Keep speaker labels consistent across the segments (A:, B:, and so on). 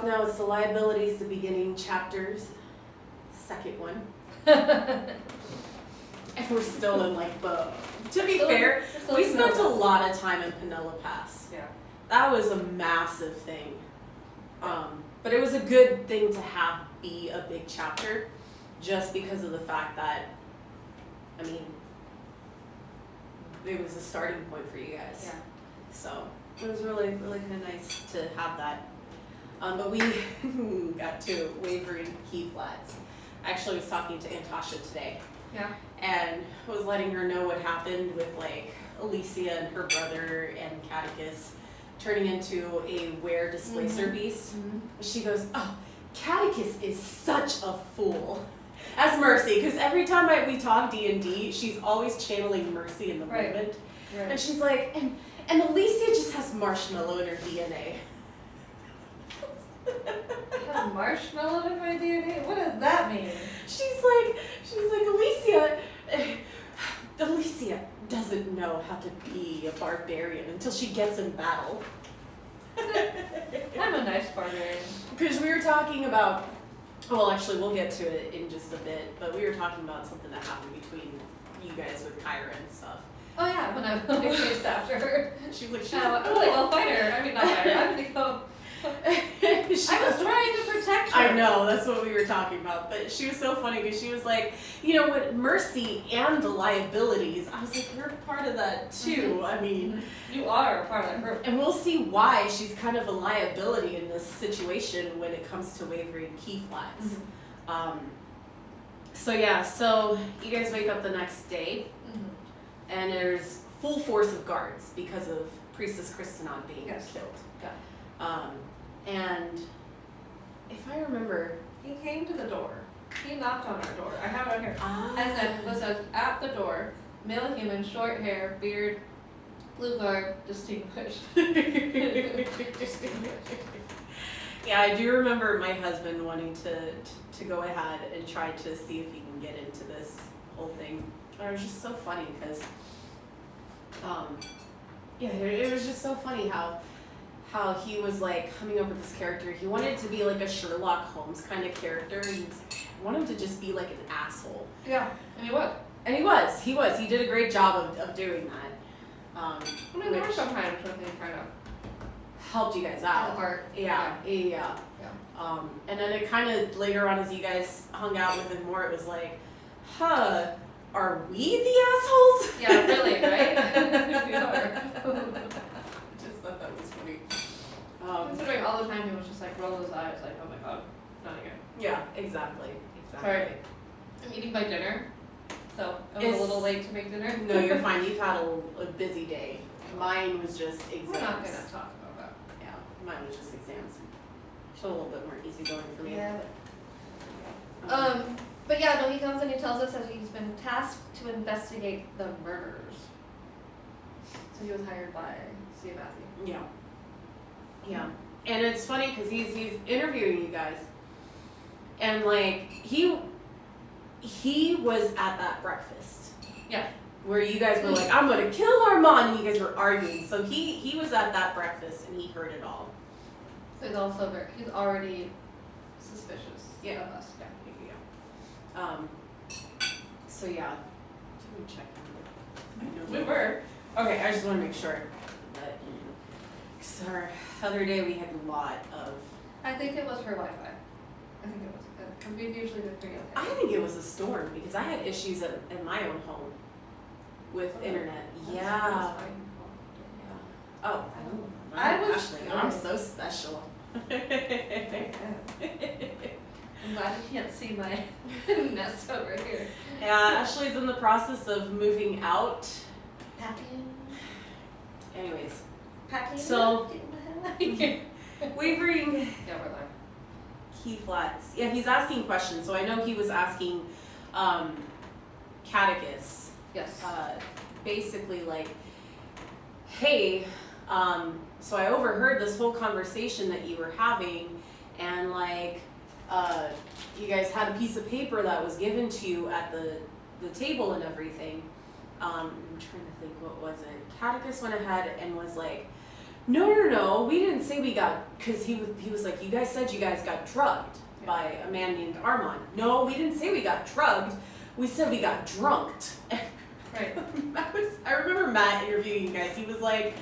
A: off now. It's the Liabilities, the beginning chapters. Second one. And we're still in like the, to be fair, we spent a lot of time in Pinella Pass.
B: Yeah.
A: That was a massive thing. But it was a good thing to have be a big chapter just because of the fact that, I mean, it was a starting point for you guys.
B: Yeah.
A: So it was really, really kind of nice to have that. But we got to wavering key flats. I actually was talking to Antasha today.
B: Yeah.
A: And was letting her know what happened with like Illisia and her brother and Catechus turning into a wear displacer beast. She goes, oh, Catechus is such a fool. As Mercy, because every time we talk D&D, she's always channeling Mercy in the moment.
B: Right.
A: And she's like, and Illisia just has marshmallow in her DNA.
B: I have marshmallow in my DNA? What does that mean?
A: She's like, Illisia doesn't know how to be a barbarian until she gets in battle.
B: I'm a nice barbarian.
A: Because we were talking about, well, actually, we'll get to it in just a bit, but we were talking about something that happened between you guys with Kyra and stuff.
B: Oh yeah, when I chased after her.
A: She was like,
B: I'll fight her. I mean, not fight her. I'm gonna go. I was trying to protect her.
A: I know, that's what we were talking about. But she was so funny because she was like, you know, with Mercy and the Liabilities, I was like, you're part of that too. I mean,
B: you are a part of that group.
A: and we'll see why she's kind of a liability in this situation when it comes to wavering key flats. So yeah, so you guys wake up the next day, and there's full force of guards because of Priestess Kristanon being killed.
B: Yeah.
A: And if I remember,
B: He came to the door. He knocked on our door. I have it on here. And then was at the door, male human, short hair, beard, blue garb, distinguished.
A: Yeah, I do remember my husband wanting to go ahead and try to see if he can get into this whole thing. But it was just so funny because, yeah, it was just so funny how he was like coming up with this character. He wanted to be like a Sherlock Holmes kind of character. He wanted him to just be like an asshole.
B: Yeah, and he was.
A: And he was. He did a great job of doing that.
B: I mean, there were some times when they kind of
A: helped you guys out. Yeah. And then it kind of later on, as you guys hung out with him more, it was like, huh, are we the assholes?
B: Yeah, really, right? We are.
A: Just thought that was funny.
B: Considering all the time he was just like roll his eyes, like, oh my god, not again.
A: Yeah, exactly.
B: Sorry. I'm eating my dinner, so I'm a little late to make dinner.
A: No, you're fine. You've had a busy day. Mine was just exams.
B: We're not gonna talk about that.
A: Yeah, mine was just exams. So a little bit more easygoing for me.
B: Yeah. But yeah, no, he comes and he tells us that he's been tasked to investigate the murders. So he was hired by C. Matthew.
A: Yeah. Yeah. And it's funny because he's interviewing you guys. And like he was at that breakfast.
B: Yeah.
A: Where you guys were like, I'm gonna kill Armand, and you guys were arguing. So he was at that breakfast and he heard it all.
B: So he's already suspicious of us.
A: So yeah. Let me check. I know
B: We were.
A: Okay, I just want to make sure that, because our other day we had a lot of.
B: I think it was her Wi-Fi. I think it was. We've usually been pretty okay.
A: I think it was a storm because I had issues at my own home with internet. Yeah. Oh.
B: I was.
A: Ashley, I'm so special.
B: I'm glad you can't see my mess over here.
A: Yeah, Ashley's in the process of moving out.
B: Packing.
A: Anyways.
B: Packing.
A: So. Wavering.
B: Yeah, we're live.
A: Key flats. Yeah, he's asking questions. So I know he was asking Catechus.
B: Yes.
A: Basically like, hey, so I overheard this whole conversation that you were having, and like, you guys had a piece of paper that was given to you at the table and everything. I'm trying to think, what was it? Catechus went ahead and was like, No, we didn't say we got, because he was like, you guys said you guys got drugged by a man named Armand. No, we didn't say we got drugged. We said we got drunked.
B: Right.
A: I remember Matt interviewing you guys. He was like,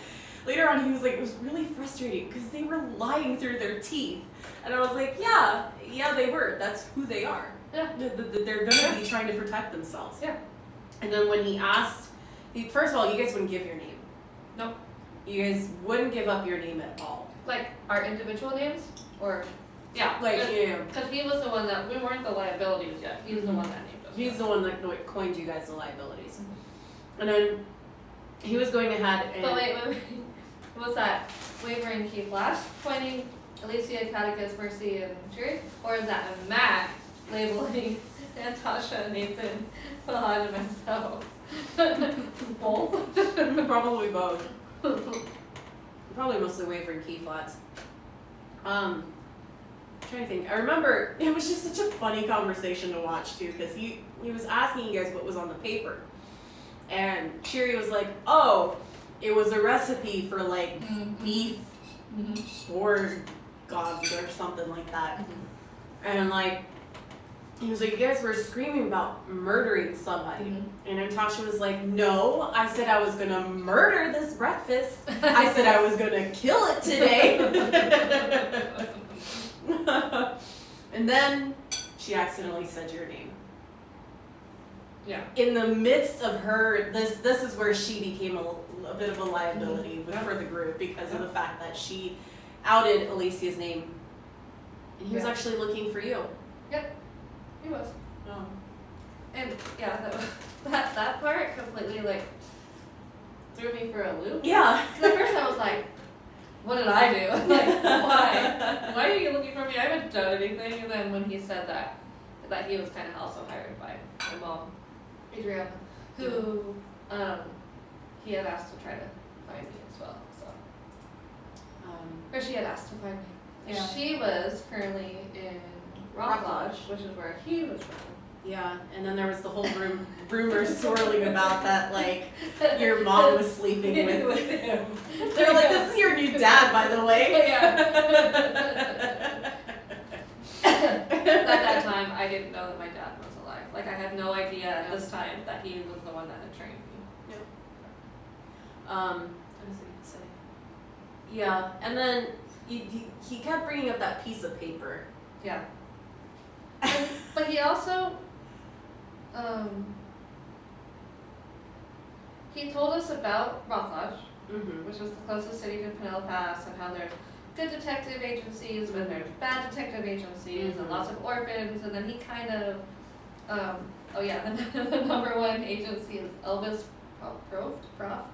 A: later on, he was like, it was really frustrating because they were lying through their teeth. And I was like, yeah, they were. That's who they are.
B: Yeah.
A: They're gonna be trying to protect themselves.
B: Yeah.
A: And then when he asked, first of all, you guys wouldn't give your name.
B: Nope.
A: You guys wouldn't give up your name at all.
B: Like our individual names, or yeah,
A: Like
B: because he was the one that we weren't the liabilities yet. He's the one that named us.
A: He's the one that coined you guys the liabilities. And then he was going ahead and.
B: But wait. Was that wavering key flash pointing Illisia, Catechus, Mercy, and Jerry, or is that a Mac labeling Natasha, Nathan, Fahad, and myself? Both.
A: Probably both. Probably mostly wavering key flats. I'm trying to think. I remember it was just such a funny conversation to watch too, because he was asking you guys what was on the paper, and Cheery was like, "Oh, it was a recipe for like beef or gods or something like that," and like. He was like, you guys were screaming about murdering somebody. And Natasha was like, no, I said I was going to murder this breakfast. I said I was going to kill it today. And then she accidentally said your name.
B: Yeah.
A: In the midst of her, this is where she became a bit of a liability for the group because of the fact that she outed Alicia's name. And he was actually looking for you.
B: Yep. He was.
A: Oh.
B: And yeah, that part completely like threw me for a loop.
A: Yeah.
B: Because at first I was like, what did I do? Like, why? Why are you looking for me? I haven't done anything. And then when he said that he was kind of also hired by my mom, Adriana, who he had asked to try to find me as well. So, or she had asked to find me. And
A: Yeah.
B: she was currently in Rock Lodge, which is where he was from.
A: Yeah, and then there was the whole rumors swirling about that, like, your mom was sleeping with
B: him.
A: They're like, this is your new dad, by the way.
B: Yeah. At that time, I didn't know that my dad was alive. Like, I had no idea at this time that he was the one that had trained me.
A: Yep. What was I going to say? Yeah, and then he kept bringing up that piece of paper.
B: Yeah. But he also, he told us about Rock Lodge, which was the closest city to Pinella Pass, and how there's good detective agencies, but there's bad detective agencies, and lots of orphans, and then he kind of, the number one agency is Elvis Proft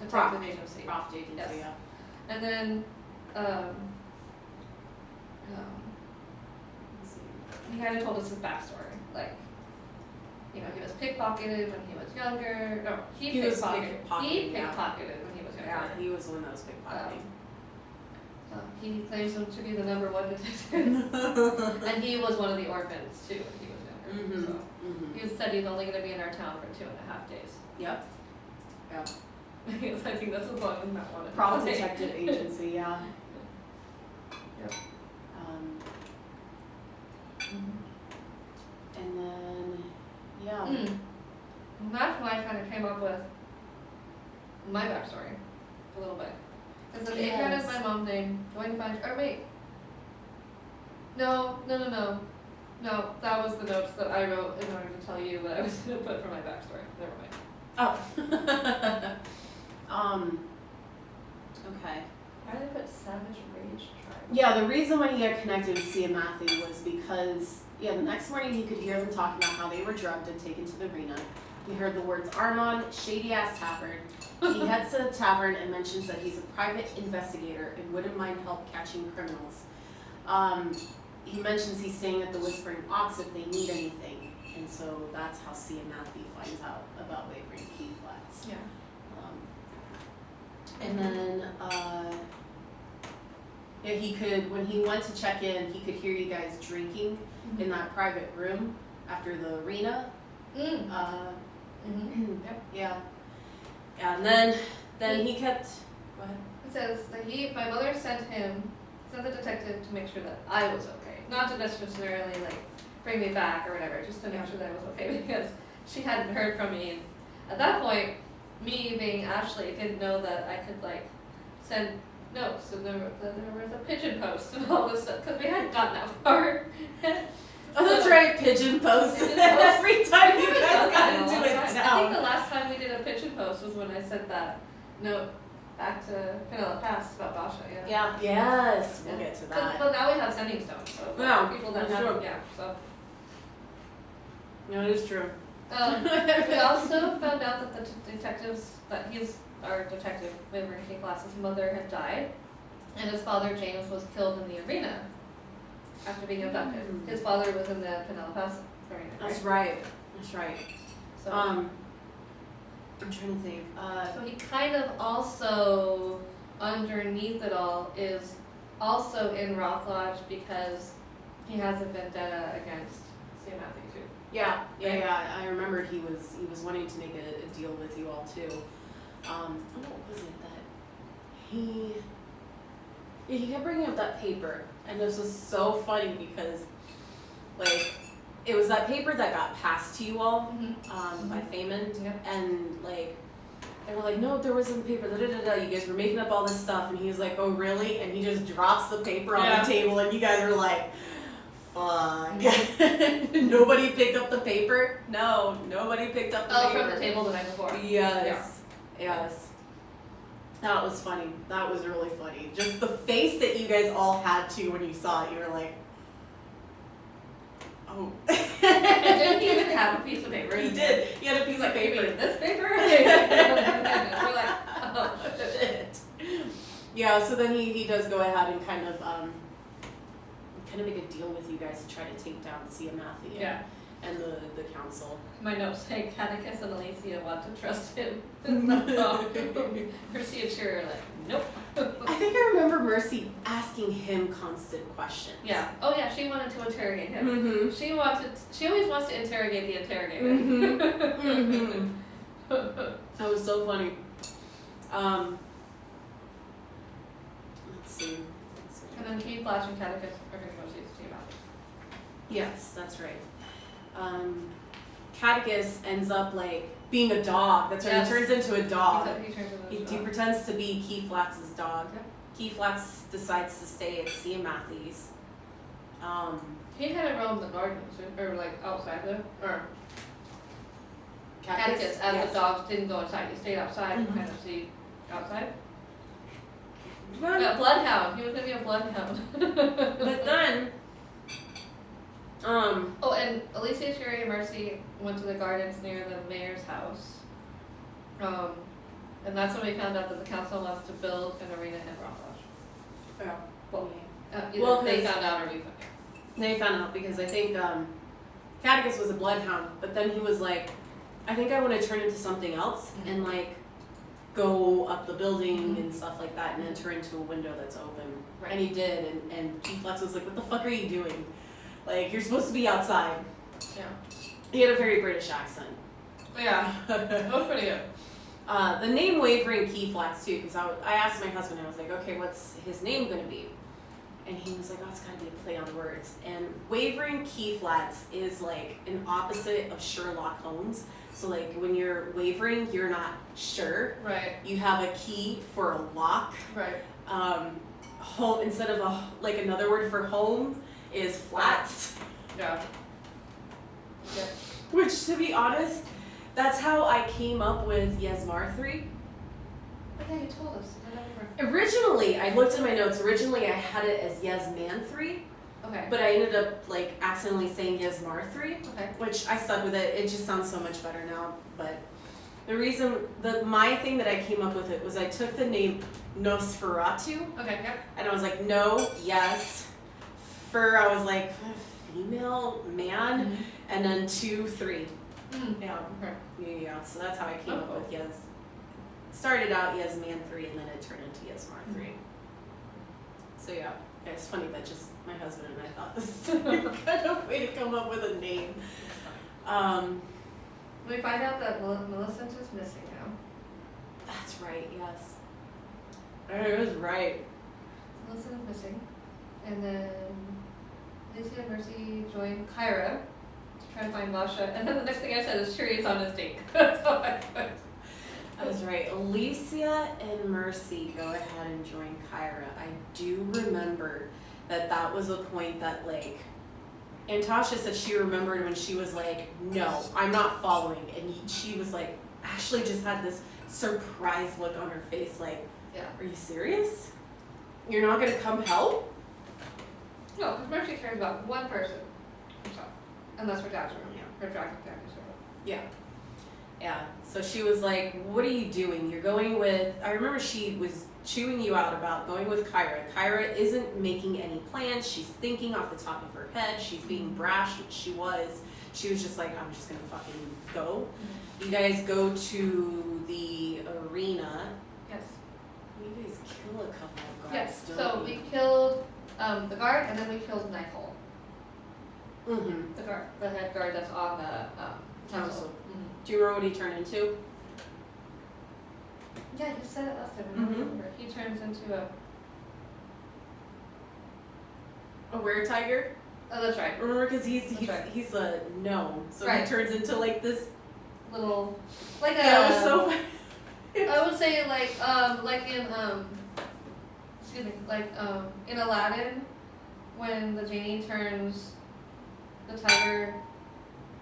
B: Detective Agency.
A: Proft agency,
B: Yes.
A: yeah.
B: And then, he kind of told us his backstory, like, you know, he was pickpocketed when he was younger. No, he pickpocketed when he was younger.
A: Yeah, he was the one that was pickpocketing.
B: He claims him to be the number one detective, and he was one of the orphans too when he was younger. So he said he's only going to be in our town for 2.5 days.
A: Yep. Yeah.
B: I think that's as long as Matt wanted.
A: Proft Detective Agency, yeah.
B: Yep.
A: And then, yeah.
B: And that's when I kind of came up with my backstory a little bit. Because if Adrian is my mom's name, going to find, or wait. No, that was the notes that I wrote in order to tell you what I was going to put for my backstory. Never mind.
A: Oh. Okay.
B: Why did I put Savage Rage Tribe?
A: Yeah, the reason why he got connected with Sia and Matthew was because, the next morning he could hear them talking about how they were drugged and taken to the arena. He heard the words Armand, shady ass tavern. He heads to the tavern and mentions that he's a private investigator and wouldn't mind help catching criminals. He mentions he's staying at the Whispering Ox if they need anything. And so that's how Sia and Matthew finds out about Wavering Key Flats.
B: Yeah.
A: And then, he could, when he went to check in, he could hear you guys drinking in that private room after the arena.
B: Yep.
A: Yeah. Yeah, and then he kept, go ahead.
B: says that my mother sent the detective to make sure that I was okay. Not to necessarily like bring me back or whatever, just to make sure that I was okay because she hadn't heard from me. And at that point, me being Ashley didn't know that I could like send notes and there was a pigeon post and all this stuff because we hadn't gotten that far.
A: Oh, that's right, pigeon post. Every time you guys got into it
B: I
A: down.
B: think the last time we did a pigeon post was when I sent that note back to Pinella Pass about Basha,
A: Yeah, yes, we'll get to that.
B: But now we have sending stones, so
A: Yeah,
B: people that
A: that's
B: have,
A: true.
B: yeah, so.
A: No, it is true.
B: We also found out that the detectives, our detective, Waver King Glass's mother had died, and his father, James, was killed in the arena after being abducted. His father was in the Pinella Pass arena, right?
A: That's right. That's right.
B: So,
A: I'm trying to think.
B: so he kind of also, underneath it all, is also in Rock Lodge because he has a vendetta against St. Matthew too.
A: Yeah. I remembered he was wanting to make a deal with you all too. What was it that he kept bringing up that paper, and this was so funny because, like, it was that paper that got passed to you all, by Feynman,
B: Yep.
A: and like, they were like, no, there wasn't paper, you guys were making up all this stuff, and he was like, oh really? And he just drops the paper on the table, and you guys are like, fuck. Nobody picked up the paper? No, nobody picked up the paper.
B: From the table the night before.
A: Yes. That was funny. That was really funny. Just the face that you guys all had to when you saw it, you were like, oh.
B: Didn't he even have a piece of paper?
A: He did. He had a piece of paper.
B: This paper? We're like, oh
A: Shit. Yeah, so then he does go ahead and kind of make a deal with you guys to try to take down Sia Matthew and the council.
B: My notes say Catechus and Illisia want to trust him. Mercy and Cheer are like, nope.
A: I think I remember Mercy asking him constant questions.
B: Yeah. Oh yeah, she wanted to interrogate him.
A: Mm-hmm.
B: She always wants to interrogate the interrogator.
A: Mm-hmm. That was so funny. Let's see.
B: And then Keith, Flash, and Catechus are going to go see Sia Matthew.
A: Yes, that's right. Catechus ends up like being a dog. That's right.
B: Yes.
A: He turns into a dog.
B: He turns into a
A: He
B: dog.
A: pretends to be Keith Flats's dog.
B: Yep.
A: Keith Flats decides to stay at Sia Matthews.
B: He kind of roamed the gardens, or like outside there, or
A: Catechus,
B: as
A: yes.
B: the dogs didn't go inside. He stayed outside and kind of see outside.
A: But
B: Yeah, bloodhound. He was gonna be a bloodhound.
A: then,
B: Oh, and Alicia, Sherry, and Mercy went to the gardens near the mayor's house. And that's when we found out that the council wants to build an arena in Rock Lodge.
A: yeah.
B: Well, either
A: Well,
B: they
A: 'cause-
B: found out or we found out.
A: They found out because I think Catechus was a bloodhound, but then he was like, I think I want to turn into something else and like go up the building and stuff like that and enter into a window that's open.
B: Right.
A: And he did, and Keith Flex was like, what the fuck are you doing? Like, you're supposed to be outside.
B: Yeah.
A: He had a very British accent.
B: Yeah. That was pretty good.
A: The name Wavering Key Flats too, because I asked my husband, I was like, okay, what's his name gonna be? And he was like, oh, it's gotta be a play on words. And Wavering Key Flats is like an opposite of Sherlock Holmes. So like when you're wavering, you're not sure.
B: Right.
A: You have a key for a lock.
B: Right.
A: Home instead of like another word for home is flats.
B: Yeah. Yeah.
A: Which, to be honest, that's how I came up with Yesmar 3.
B: Oh yeah, you told us. I don't remember.
A: Originally, I looked at my notes. Originally, I had it as Yesman 3,
B: Okay.
A: but I ended up like accidentally saying Yesmar 3,
B: Okay.
A: which I stuck with it. It just sounds so much better now. But the reason, my thing that I came up with it was I took the name Nosferatu,
B: Okay. Yep.
A: and I was like, no, yes. For I was like, female, man, and then 2, 3. Yeah.
B: Okay.
A: Yeah, so that's how I came
B: Oh,
A: up
B: cool.
A: with Yes. Started out Yes Man 3 and then it turned into Yes Mar 3. So yeah, it's funny that just my husband and I thought this kind of way to come up with a name.
B: We find out that Millicent is missing now.
A: That's right, yes. It was right.
B: Melissa is missing. And then Illisia and Mercy join Kyra to try to find Masha. And then the next thing I said is Shuri's on his date. That's all I put.
A: I was right. Illisia and Mercy go ahead and join Kyra. I do remember that was a point that, like, and Tasha said she remembered when she was like, no, I'm not following. And she was like, actually just had this surprised look on her face, like,
B: Yeah.
A: are you serious? You're not gonna come help?
B: No, because Mercy cares about one person herself. And that's her dad's room.
A: Yeah.
B: Her dragon family's room.
A: Yeah. Yeah. So she was like, what are you doing? You're going with, I remember she was chewing you out about going with Kyra. Kyra isn't making any plans. She's thinking off the top of her head. She's being brash, which she was. She was just like, I'm just gonna fucking go. You guys go to the arena.
B: Yes.
A: You guys kill a couple of guards,
B: Yes.
A: don't
B: So
A: you?
B: we killed the guard, and then we killed Nicole,
A: Mm-hmm.
B: the head guard that's on the council.
A: Do you remember what he turned into?
B: Yeah, you said it last time. I don't
A: Mhm.
B: remember. He turns into a.
A: A were-tiger?
B: Oh, that's right.
A: Remember, because
B: That's right.
A: he's a gnome, so
B: Right.
A: he turns into like this.
B: Little, like
A: Yeah, it was so funny.
B: I would say like in excuse me, like in Aladdin, when the genie turns the tiger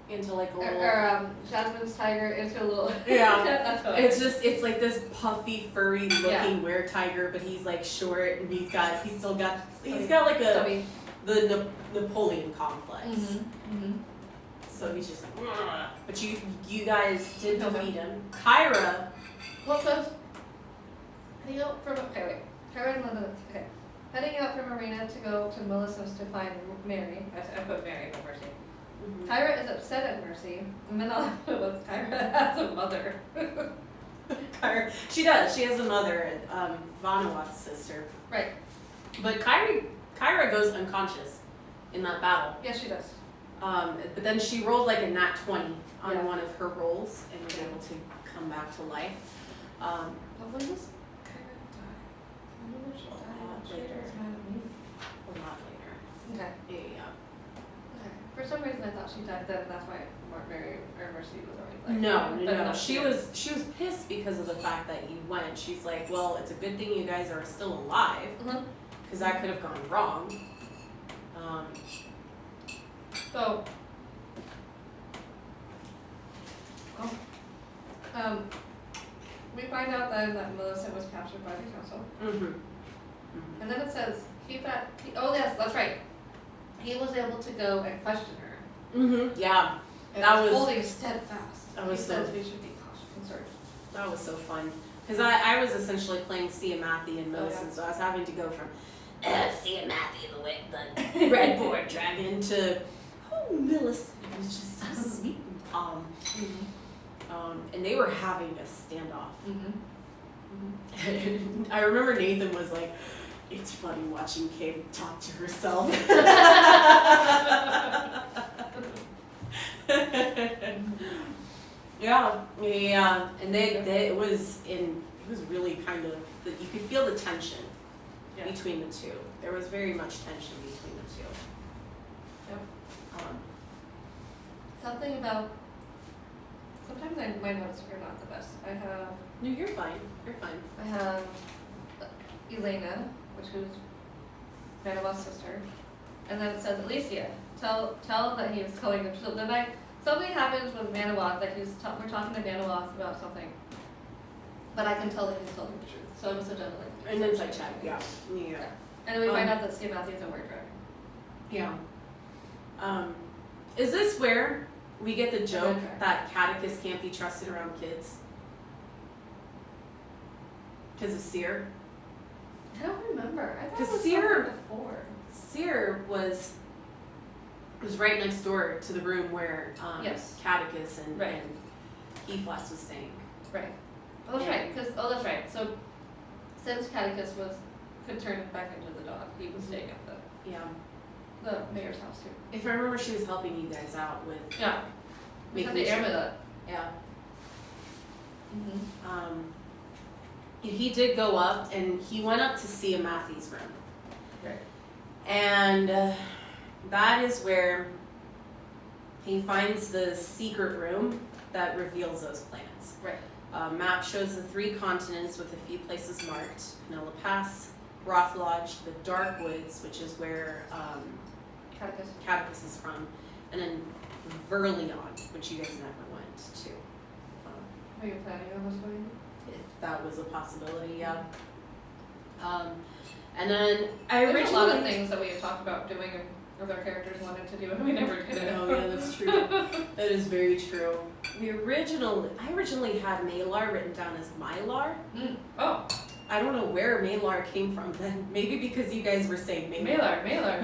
A: Into like a
B: or,
A: little.
B: Jasmine's tiger into a little.
A: Yeah.
B: That's what
A: It's like this puffy, furry looking
B: Yeah.
A: were-tiger, but he's like short and he's got like
B: Stubby.
A: the Napoleon complex.
B: Mm-hmm.
A: So he's just like, "Ugh." But you guys did
B: Okay.
A: defeat him. Kyra.
B: What goes? Heading out from Kyra and Linda. Okay, heading out from Arena to go to Melissa's to find Mary. I put Mary, but Mercy. Kyra is upset at Mercy, and then all I put was Kyra has a mother.
A: Kyra, she does. She has a mother, Vanawat's sister.
B: Right.
A: But Kyra goes unconscious in that battle.
B: Yes, she does.
A: But then she rolled like a nat 20 on
B: Yeah.
A: one of her rolls and was able to come back to life.
B: But when does Kyra die? When did she die? She
A: Later.
B: was mad at me.
A: A lot later.
B: Okay.
A: Yeah.
B: Okay. For some reason, I thought she died then. That's why Mary or Mercy was always like.
A: No. She was pissed because of the fact that you went. She's like, well, it's a good thing you guys are still alive
B: Mm-hmm.
A: because that could have gone wrong.
B: So. We find out then that Melissa was captured by the council.
A: Mm-hmm.
B: And then it says, oh yes, that's right. He was able to go and question her.
A: Mm-hmm. Yeah.
B: And
A: That was-
B: holding steadfast.
A: that was
B: He
A: so-
B: says we should be concerned.
A: That was so fun. Because I was essentially playing Sia Matthew and
B: Oh,
A: Millicent,
B: yeah.
A: so I was having to go from Sia Matthew, the red board dragon, to Millicent. It was just so sweet and calm. And they were having a standoff.
B: Mm-hmm.
A: I remember Nathan was like, it's funny watching Kate talk to herself. Yeah, and it was really kind of, you could feel the tension
B: Yeah.
A: between the two. There was very much tension between the two.
B: Yep.
A: Um,
B: Something about. Sometimes my notes are not the best. I
A: no, you're fine. You're fine.
B: have Elena, which is Manoah's sister, and then it says Illisia. Tell that he was telling them. So then something happens with Manoah that we're talking to Manoah about something, but I can tell that he's telling the truth. So I'm so done like.
A: And inside check, yeah.
B: And then we find out that Steve Matthews a word dragon.
A: Yeah. Is this where we get the joke
B: Okay.
A: that catechus can't be trusted around kids? Because of Seer?
B: I don't remember. I thought it
A: Because
B: was
A: Seer-
B: something before.
A: Seer was right next door to the room where
B: Yes.
A: catechus and
B: Right.
A: Eflas was staying.
B: Right. Oh, that's right. That's right. So since Catechus could turn back into the dog, he was staying at
A: Yeah.
B: the mayor's house too.
A: If I remember, she was helping you guys out with
B: Yeah.
A: making
B: the
A: sure-
B: amulet.
A: Yeah.
B: Mm-hmm.
A: he did go up, and he went up to see Matthew's room.
B: Right.
A: And that is where he finds the secret room that reveals those planets.
B: Right.
A: Map shows the 3 continents with a few places marked: Pinella Pass, Roth Lodge, the Dark Woods, which is where Catechus is from, and then Verlion, which you guys never went to.
B: Are you planning on this one?
A: If that was a possibility, yeah. And then
B: There's a lot of things that we had talked about doing and other characters wanted to do and we never did it.
A: Oh yeah, that's true. That is very true. I originally had Malar written down as Mylar.
B: Oh.
A: I don't know where Malar came from then. Maybe because you guys were saying Malar.
B: Malar.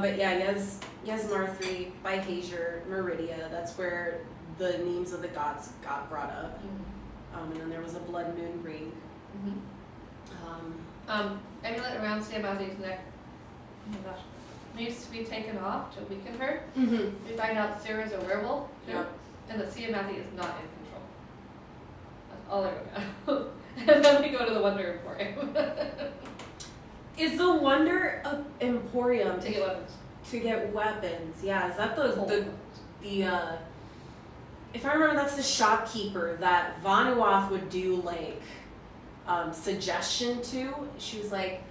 A: But yeah, Yasmar 3, by Hazer, Meridia, that's where the names of the gods got brought up. And then there was a blood moon ring.
B: Amulet around Matthew's neck, oh my gosh, needs to be taken off to weaken her. We find out Sarah's a werewolf, and that Matthew is not in control. That's all I wrote down. And then we go to the Wonder Emporium.
A: Is the Wonder Emporium
B: To get weapons.
A: To get weapons, yeah. Is that the if I remember, that's the shopkeeper that Vanuath would do like suggestion to. He was like,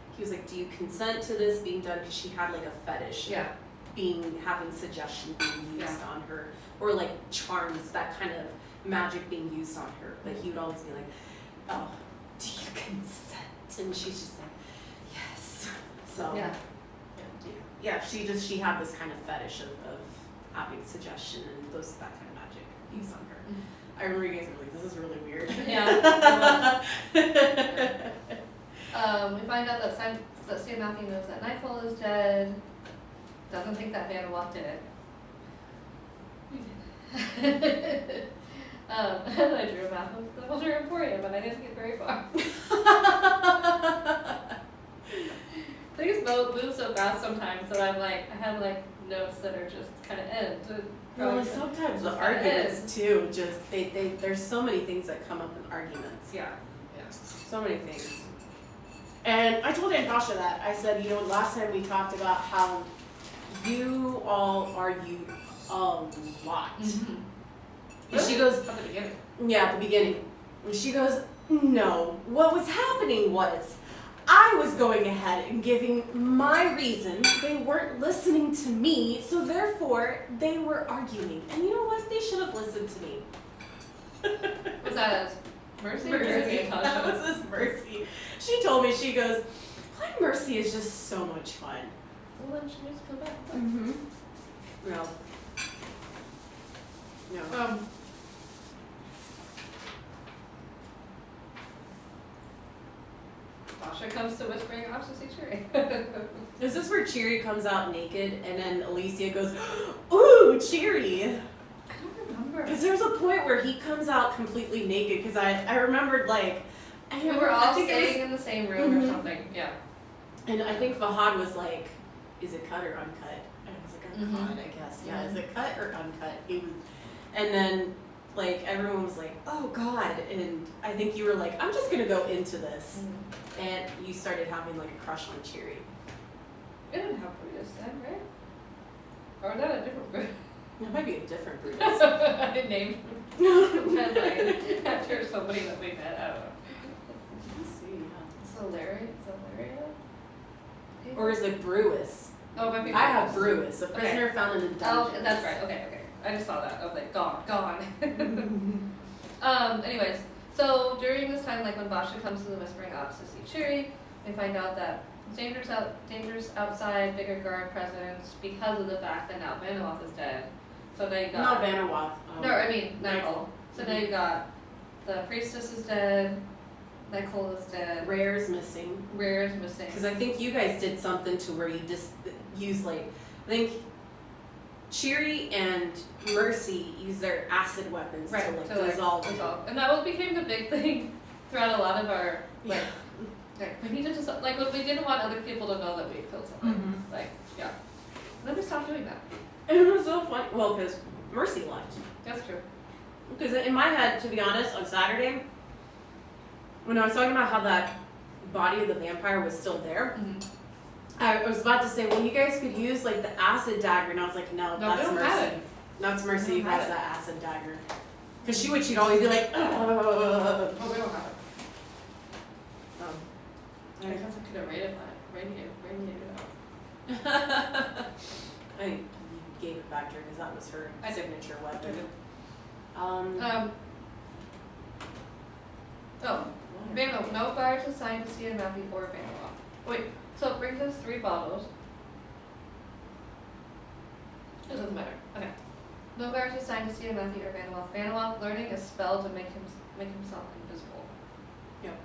A: do you consent to this being done? Because she had like a fetish.
B: Yeah.
A: Having suggestion being used on her, or like charms, that kind of magic being used on her. But he would always be like, oh, do you consent? And she's just like, yes. So yeah, she had this kind of fetish of having suggestion and that kind of magic used on her. I remember you guys were like, this is really weird.
B: Yeah. We find out that St. Matthew knows that Nightfall is dead. Doesn't think that Vanuath did it. We did. And I drew a map of the Wonder Emporium, and I didn't get very far. Things move so fast sometimes that I'm like, I have like notes that are just kind of end.
A: Well, sometimes the arguments too, just there's so many things that come up in arguments.
B: Yeah.
A: So many things. And I told Natasha that. I said, last time we talked about how you all argued a lot. And she goes,
B: at the beginning.
A: Yeah, at the beginning. And she goes, no, what was happening was I was going ahead and giving my reason. They weren't listening to me, so therefore they were arguing. And you know what? They should have listened to me.
B: Was that as Mercy?
A: Mercy. That was as Mercy. She told me, she goes, playing Mercy is just so much fun.
B: Well, then she needs to come back.
A: No.
B: Basha comes to whispering off to see Cheery.
A: Is this where Cheery comes out naked and then Illisia goes, ooh, Cheery?
B: I don't remember.
A: Because there's a point where he comes out completely naked, because I remembered like,
B: we were all staying in the same room or something, yeah.
A: And I think Fahad was like, is it cut or uncut? And I was like, uncut, I guess. Yeah, is it cut or uncut? And then like everyone was like, oh God. And I think you were like, I'm just gonna go into this. And you started having like a crush on Cheery.
B: We didn't have Brutus then, right? Or was that a different Brutus?
A: That might be a different Brutus.
B: I named him after somebody that we met, I don't know.
A: Let's see, yeah.
B: Solaria?
A: Or is it Brewis?
B: Oh, it might be
A: I have Brewis, a prisoner found in a dungeon.
B: Oh, that's right, okay. I just saw that. I was like, gone. Anyways, so during this time, like when Basha comes to the Whispering Ops to see Cheery, we find out that dangers outside, bigger guard presence because of the fact that now Vanuath is dead. So now you got...
A: Not Vanuath.
B: Nightfall. So now you got the priestess is dead, Nightfall is dead.
A: Rare's missing.
B: Because
A: I think you guys did something to where you just use like, I think Cheery and Mercy use their acid weapons to dissolve.
B: And that became the big thing throughout a lot of our we needed to we didn't want other people to know that we killed someone. And then we stopped doing that.
A: And it was so funny. Well, because Mercy left.
B: That's true.
A: Because in my head, to be honest, on Saturday, when I was talking about how that body of the vampire was still there,
B: Mm-hmm.
A: I was about to say, well, you guys could use like the acid dagger, and I was like, no,
B: No,
A: that's
B: they don't have
A: Mercy.
B: it.
A: That's Mercy who
B: don't have
A: has
B: it.
A: that acid dagger. Because she'd always be like,
B: Oh, we don't have it. I guess I could have radiated it out.
A: I think you gave it back to her because that was her
B: I did.
A: signature
B: I
A: weapon.
B: did.
A: What?
B: Vandal, no guards assigned to Sia Matthew or Vandal. Wait, so it brings us 3 bottles. It doesn't matter. Okay. No guards assigned to Sia Matthew or Vandal. Vandal learning a spell to make himself invisible.
A: Yep.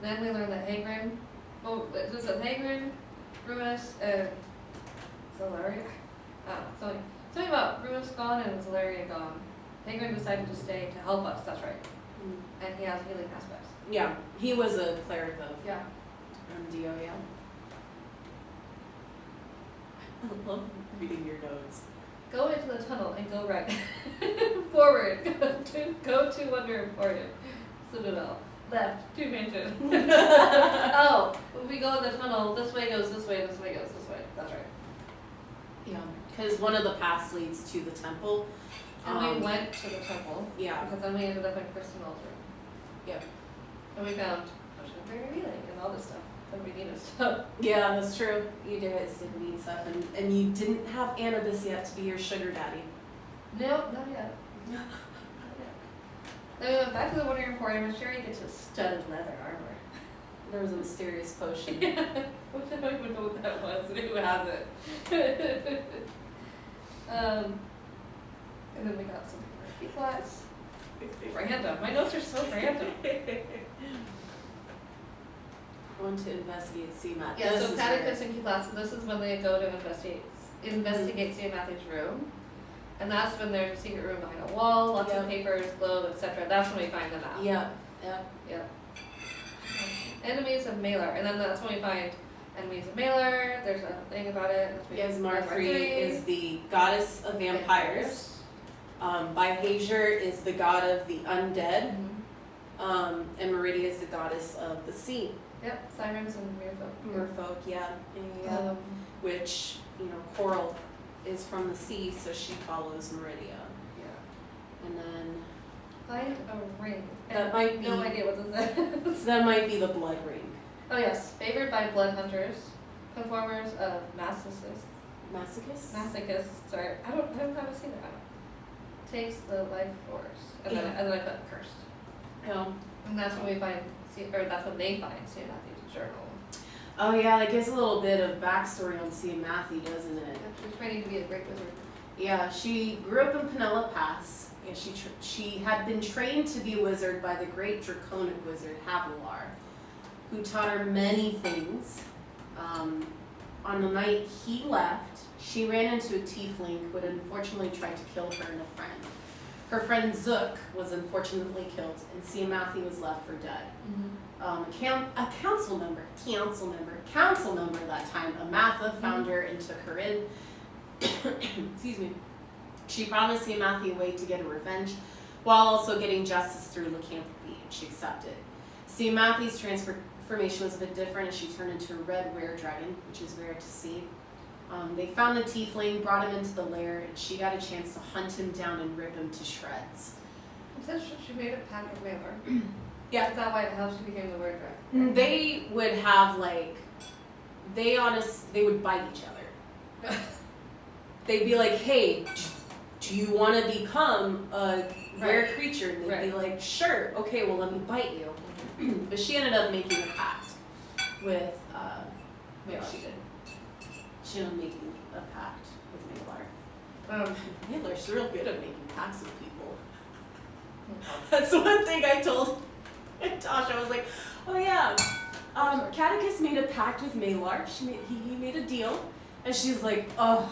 B: Then we learn that Hagrid, it says Hagrid, Ruinus, and Zalaria. Something about Ruinus gone and Zalaria gone. Hagrid decided to stay to help us, that's right.
A: Mm.
B: And he has healing aspects.
A: Yeah, he was a cleric of
B: Yeah.
A: MDO, yeah. I love reading your notes.
B: Go into the tunnel and go right. Forward. Go to Wonder Emporium. Citadel. Left. 2 mansion. Oh, if we go in the tunnel, this way goes this way, this way goes this way. That's right.
A: Yeah, because one of the paths leads to the temple.
B: And we went to the temple.
A: Yeah.
B: Because then we ended up in Crystal's room.
A: Yep.
B: And we found Potion of Fairy Healing and all this stuff that we needed stuff.
A: Yeah, that's true. You guys did need stuff, and you didn't have Annabis yet to be your sugar daddy.
B: No, not yet. Then we went back to the Wonder Emporium and sure you get to studded leather armor.
A: There was a mysterious potion.
B: Which I don't even know what that was and who has it. And then we got some key flats. Random. My notes are so random.
A: Want to investigate CMAT.
B: Yeah, so Catechus and key flats, so this is when they go to investigate St. Matthew's room. And that's when there's a secret room behind a wall, lots of papers, globe, etc. That's when we find them out.
A: Yeah, yeah.
B: Yeah. Enemies of Malar, and then that's when we find enemies of Malar. There's a thing about it.
A: Yasmar 3 is the goddess of vampires. Byhazier is the god of the undead.
B: Mm-hmm.
A: And Meridia is the goddess of the sea.
B: Yep, sirens and merfolk.
A: Merfolk, yeah. Which, Coral is from the sea, so she follows Meridia.
B: Yeah.
A: And then
B: Find a ring.
A: That might be-
B: No idea what this is.
A: that might be the blood ring.
B: Oh yes, favored by blood hunters, performers of masochists.
A: Masochist?
B: Sorry, I don't have a secret. Takes the life force, and then I put cursed.
A: Yeah.
B: And that's when we find, that's when they find St. Matthew's journal.
A: Oh yeah, that gives a little bit of backstory on C. Matthew, doesn't it?
B: She's training to be a great wizard.
A: Yeah, she grew up in Pinella Pass. Yeah, she had been trained to be a wizard by the great draconic wizard Havilar, who taught her many things. On the night he left, she ran into a tiefling who had unfortunately tried to kill her and a friend. Her friend Zook was unfortunately killed, and C. Matthew was left for dead. A council member that time, Amatha, found her and took her in. Excuse me. She promised C. Matthew a way to get her revenge, while also getting justice through lycanthropy, and she accepted. C. Matthew's transformation was a bit different, as she turned into a red were-dragon, which is rare to see. They found the tiefling, brought him into the lair, and she got a chance to hunt him down and rip him to shreds.
B: It says she made a pact with Malar.
A: Yeah.
B: Is that why how she became the word dragon?
A: They would have they would bite each other. They'd be like, hey, do you want to become a rare creature? And they'd be like, sure, okay, well let me bite you. But she ended up making a pact with, she did. She ended up making a pact with Malar. Malar's real good at making pacts with people. That's one thing I told Tasha. I was like, oh yeah, Catechus made a pact with Malar. He made a deal, and she's like, oh,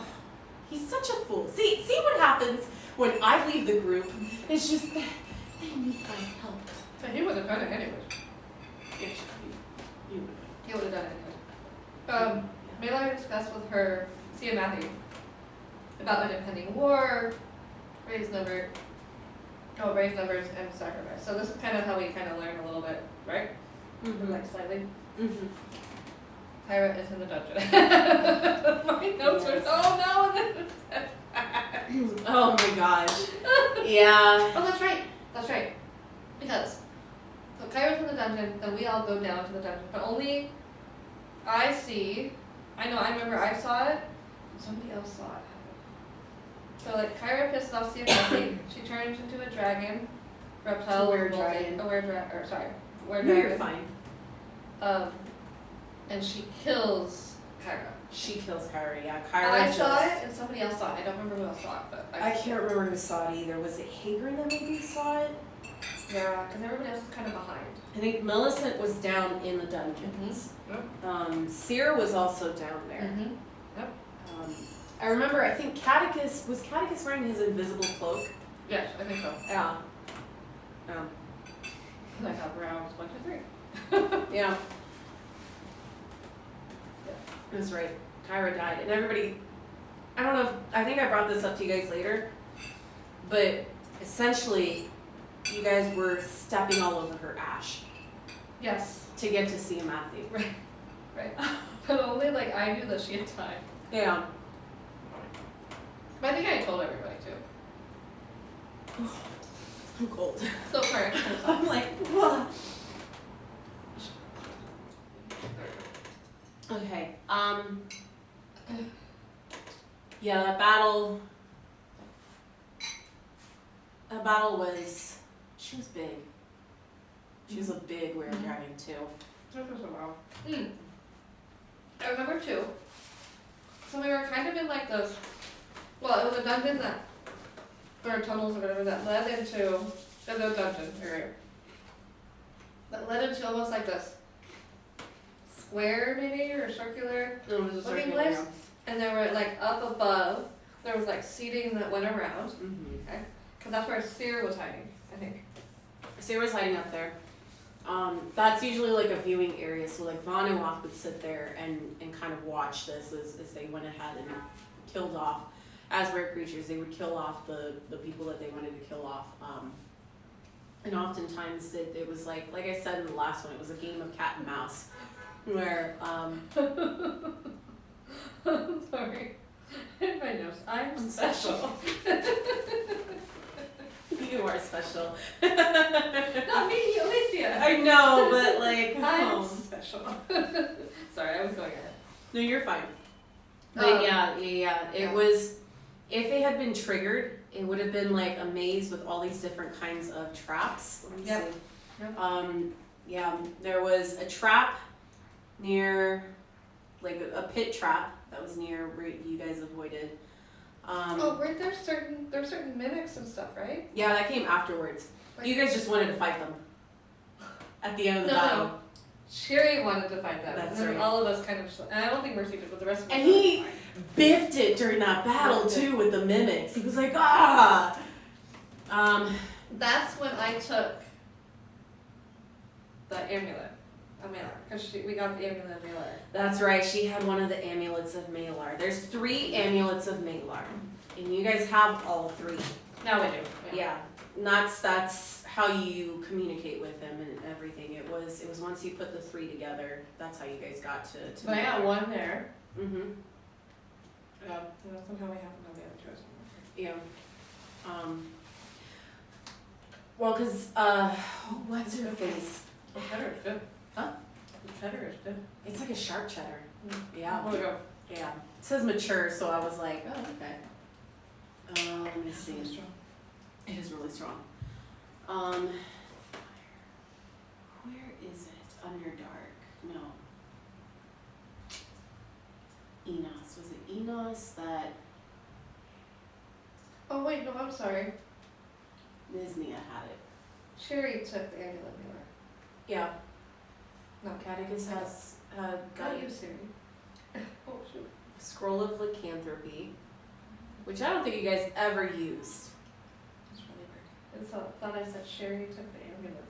A: he's such a fool. See what happens when I leave the group. It's just that they need my help.
B: But he would have done it anyways.
A: Yeah, you would.
B: He would have done it anyways. Malar discussed with her, Sia Matthew, about an impending war, raised number. Oh, raise numbers and sacrifice. So this is kind of how we kind of learn a little bit, right? Like slightly.
A: Mm-hmm.
B: Pirate is in the dungeon. My notes are, oh no!
A: Oh my gosh. Yeah.
B: Oh, that's right. That's right. Because, so Kyra's in the dungeon, then we all go down to the dungeon. But only I remember I saw it, somebody else saw it happen. So like Kyra pisses off Cianetti, she turns into a dragon, reptile,
A: Were-dragon. No, you're fine.
B: And she kills Kyra.
A: She kills Kyra, yeah. Kyra
B: I saw it and somebody else saw it. I don't remember who else saw it, but
A: I can't remember who saw it either. Was it Hager that maybe saw it?
B: Yeah, because everybody else was kind of behind.
A: I think Millicent was down in the dungeons.
B: Yep.
A: Seer was also down there.
B: Yep.
A: I remember, I think Catechus, was Catechus wearing his invisible cloak?
B: Yes, I think so.
A: Yeah.
B: I got rounds 1, 2, 3.
A: Yeah. That's right. Kyra died. And everybody, I don't know if, I think I brought this up to you guys later, but essentially, you guys were stepping all over her ash
B: Yes.
A: to get to see Matthew.
B: Right. But only like I knew that she had died.
A: Yeah.
B: But I think I told everybody too.
A: I'm cold.
B: So sorry.
A: I'm like, what? Okay. Yeah, that battle was, she was big. She was a big were-dragon too.
B: That was a while. I remember too. So we were kind of in like those, well, it was a dungeon that, or tunnels or whatever that led into, a dungeon area. That led into almost like this square maybe, or circular looking place. And there were like up above, there was like seating that went around. Okay. Because that's where Seer was hiding, I think.
A: Seer was hiding up there. That's usually like a viewing area, so like Vaughn and Wath would sit there and kind of watch this as they went ahead and killed off, as rare creatures, they would kill off the people that they wanted to kill off. And oftentimes it was like I said in the last one, it was a game of cat and mouse, where
B: Sorry. My nose. I'm special.
A: You are special.
B: Not me, Illisia.
A: I know, but like,
B: I'm special. Sorry, I was going ahead.
A: No, you're fine. But it was, if it had been triggered, it would have been like a maze with all these different kinds of traps. Let me see. There was a trap near, like a pit trap that was near where you guys avoided.
B: Weren't there certain mimics and stuff, right?
A: Yeah, that came afterwards. Like, you guys just wanted to fight them at the end of the battle.
B: No. Sherry wanted to fight them.
A: That's
B: and then
A: right.
B: all of us kind of, and I don't think Mercy did, but the rest of us.
A: And he biffed it during that battle too with the mimics. He was like, ah!
B: That's when I took the amulet of Malar, because we got the amulet of Malar.
A: That's right, she had one of the amulets of Malar. There's 3 amulets of Malar, and you guys have all 3.
B: Now we do.
A: Yeah, and that's how you communicate with him and everything. It was once you put the 3 together, that's how you guys got to
B: But I got one there.
A: Mm-hmm.
B: Yeah. Somehow we haven't done the other 2 or something.
A: Yeah. Well, cause what's her face?
B: The cheddar is good.
A: Huh?
B: The cheddar is good.
A: It's like a sharp cheddar.
B: Mm.
A: Yeah.
B: There we go.
A: Yeah. It says mature, so I was like, oh, okay. Let me see.
B: It's strong.
A: It is really strong. Where is it? Underdark. No. Enos. Was it Enos that
B: Oh wait, no, I'm sorry.
A: Nisnia had it?
B: Sherry took the amulet of Malar.
A: Yeah.
B: No,
A: Catechus has got
B: got
A: a
B: you, Sherry. Oh shoot.
A: scroll of lycanthropy, which I don't think you guys ever used.
B: That's really weird. And so I thought I said Sherry took the amulet.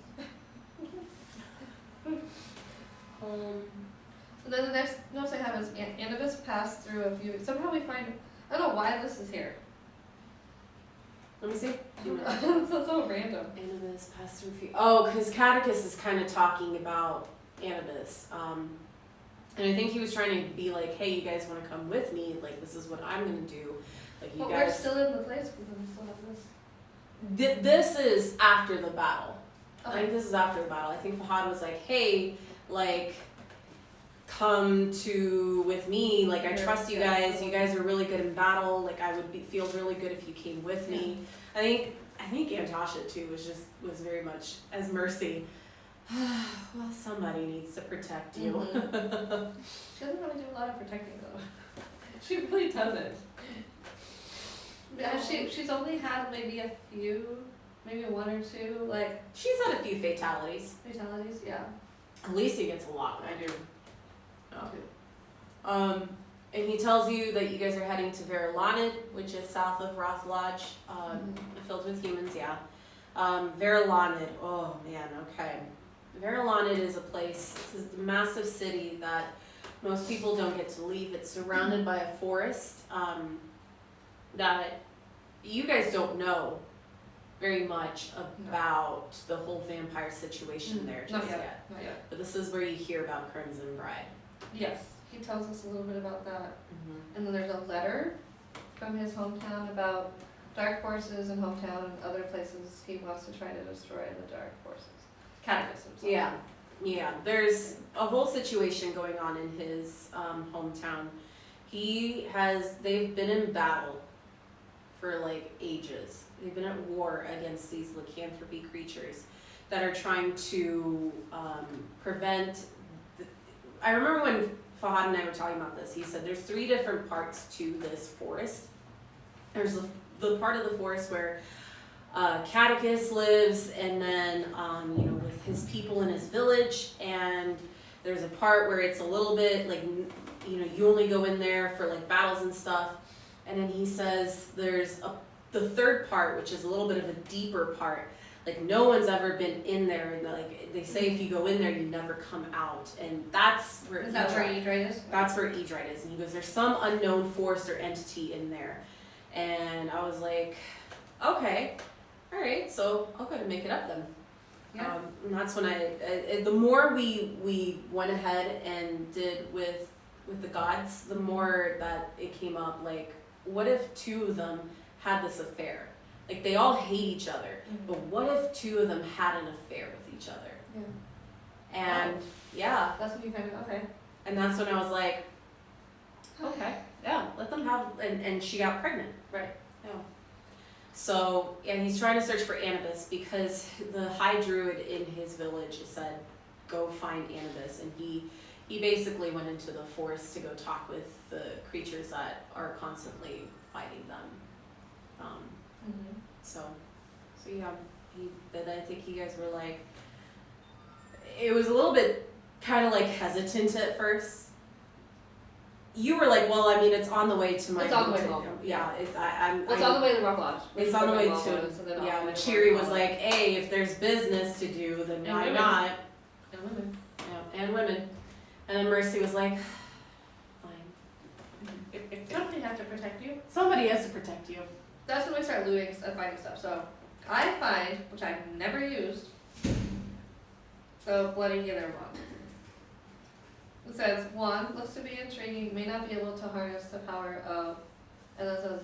B: So then the next notes I have is Annabis passed through a few. Somehow we find, I don't know why this is here.
A: Let me see.
B: That's so random.
A: Anubis passed through feet. Oh, because Catechus is kind of talking about Anubis. And I think he was trying to be like, hey, you guys want to come with me? Like, this is what I'm going to do. Like, you
B: But
A: guys.
B: we're still in the place because we still have this.
A: This is after the battle. I
B: Okay.
A: think this is after the battle. I think Fahad was like, hey, like, come with me. Like, I trust you guys. You guys are really good in battle. Like, I would feel really good if you came with me. I think Antasha too was very much as Mercy. Well, somebody needs to protect you.
B: Mm-hmm. She doesn't really do a lot of protecting though. She really doesn't. Yeah, she's only had maybe a few, maybe one or two, like
A: She's had a few fatalities.
B: fatalities. Yeah.
A: Illisia gets a lot.
B: I do.
A: Oh. And he tells you that you guys are heading to Verilanid, which is south of Roth Lodge, filled with humans. Yeah. Verilanid. Oh man. Okay. Verilanid is a place. It's a massive city that most people don't get to leave. It's surrounded by a forest that you guys don't know very much about the whole vampire situation there just yet.
B: Not yet.
A: But this is where you hear about Crimson Bride.
B: Yes, he tells us a little bit about that. And then there's a letter from his hometown about dark forces in hometown and other places he wants to try to destroy the dark forces. Catechism.
A: Yeah. There's a whole situation going on in his hometown. They've been in battle for like ages. They've been at war against these lycanthropy creatures that are trying to prevent. I remember when Fahad and I were talking about this, he said there's 3 different parts to this forest. There's the part of the forest where Catechus lives, and then with his people in his village, and there's a part where it's a little bit like you only go in there for like battles and stuff, and then he says there's the third part, which is a little bit of a deeper part, like no one's ever been in there, and like they say if you go in there you never come out, and that's where
B: Is that where Edrite is?
A: That's where Edrite is, and he goes, there's some unknown force or entity in there, and I was like, okay. All right, so I'll go to make it up then.
B: Yeah.
A: And that's when the more we went ahead and did with the gods, the more that it came up. Like, what if 2 of them had this affair? Like, they all hate each other, but what if 2 of them had an affair with each other?
B: Yeah.
A: And yeah,
B: That's when you kind of okay.
A: and that's when I was like, okay, yeah, let them have. And she got pregnant.
B: Right.
A: Yeah. So, yeah, he's trying to search for Anubis because the high druid in his village said, go find Anubis. And he basically went into the forest to go talk with the creatures that are constantly fighting them. So yeah, I think you guys were like, it was a little bit kind of like hesitant at first. You were like, well, I mean, it's on the way to my.
B: It's on the way home.
A: Yeah,
B: It's on the way to Rock Lodge.
A: It's on the way to. Yeah, but Cheery was like, hey, if there's business to do, then why not?
B: And women.
A: Yeah, and women. And then Mercy was like, fine.
B: Somebody has to protect you.
A: Somebody has to protect you.
B: That's when we start looting and finding stuff. So I find, which I've never used, the Bloody Healer wand. It says, 1, looks to be intriguing, may not be able to harness the power of, and then it says,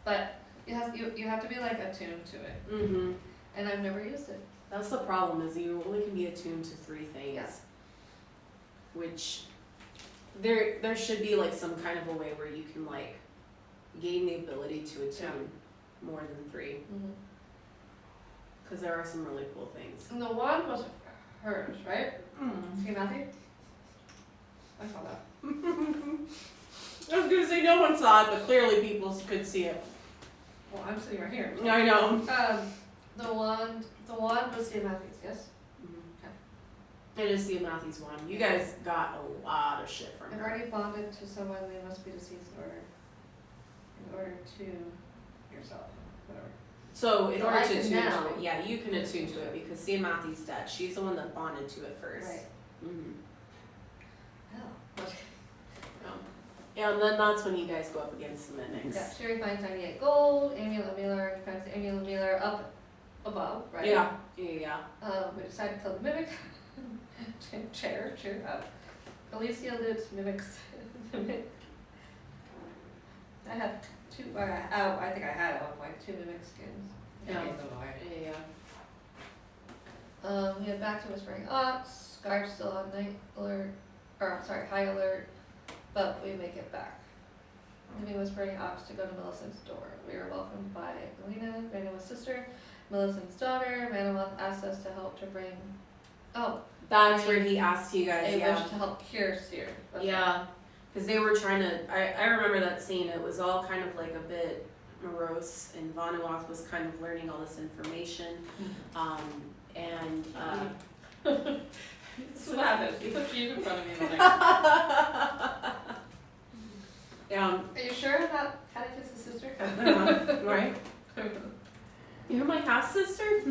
B: but you have to be like attuned to it.
A: Mm-hmm.
B: And I've never used it.
A: That's the problem, is you only can be attuned to 3 things.
B: Yeah.
A: Which, there should be like some kind of a way where you can like gain the ability to attune more than 3. Because there are some really cool things.
B: And the wand was hers, right?
A: Mm.
B: See, Matthew? I saw that.
A: I was gonna say no one saw it, but clearly people could see it.
B: Well, I'm sitting right here.
A: I know.
B: The wand was St. Matthew's, yes?
A: It is the Matthew's one. You guys got a lot of shit from
B: I've
A: her.
B: already bonded to someone, they must be deceased in order to yourself, whatever.
A: So in
B: So
A: order
B: I
A: to
B: can
A: attune
B: now-
A: to it, yeah, you can attune to it because St. Matthew's dead. She's the one that bonded to it first.
B: Right.
A: Mm-hmm.
B: Oh. Okay.
A: Yeah, and then that's when you guys go up against the mimics.
B: Yeah, Sherry finds 98 gold, Amy Lemiller finds Amy Lemiller up above, right?
A: Yeah.
B: We decide to kill the mimic. Cheer up. Illisia loots mimics. I have two, I think I had at one point 2 mimic skins.
A: Yeah.
B: I gave them away.
A: Yeah.
B: We head back to Whispering Ox. Guard's still on high alert, but we make it back. Leaving Whispering Ox to go to Millicent's door. We are welcomed by Galena, Manowa's sister, Millicent's daughter. Manowa asks us to help to bring. Oh,
A: That's where he asked you guys.
B: a wish to help cure Seer.
A: Yeah, because they were trying to. I remember that scene. It was all kind of like a bit morose, and Vanuatu was kind of learning all this information.
B: That's what happens. You put cheese in front of me and I'm like, are you sure about Catechus' sister?
A: Right? You're my half sister?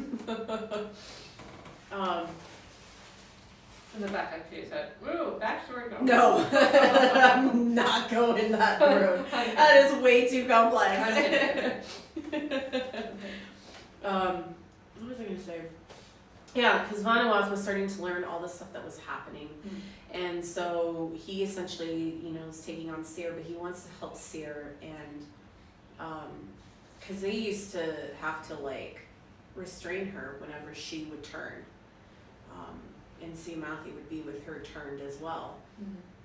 B: In the back, she said, "Ooh, backstory." Go.
A: No, I'm not going that road. That is way too complex. What was I going to say? Yeah, because Vanuatu was starting to learn all the stuff that was happening. And so he essentially, is taking on Seer, but he wants to help Seer, and because they used to have to restrain her whenever she would turn, and see Matthew would be with her turned as well.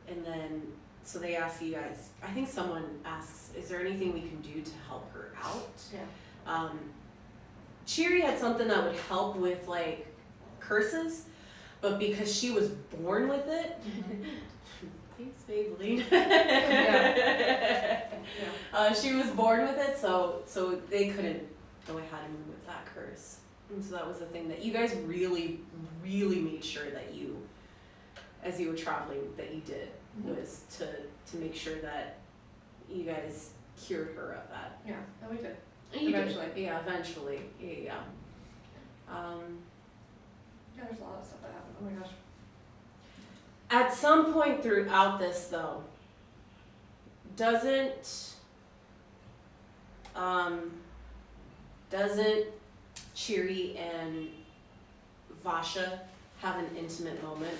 A: And then so they ask you guys. I think someone asks, "Is there anything we can do to help her out?"
B: Yeah.
A: Cheery had something that would help with curses, but because she was born with it. Thanks, Maybelline. She was born with it, so they couldn't go ahead and remove that curse. And so that was the thing that you guys really, really made sure that you, as you were traveling, that you did, was to make sure that you guys cured her of that.
B: Yeah, no, we did.
A: Eventually. Yeah, eventually. Yeah.
B: Yeah, there's a lot of stuff that happened. Oh my gosh.
A: At some point throughout this, though, doesn't Cheery and Vasha have an intimate moment?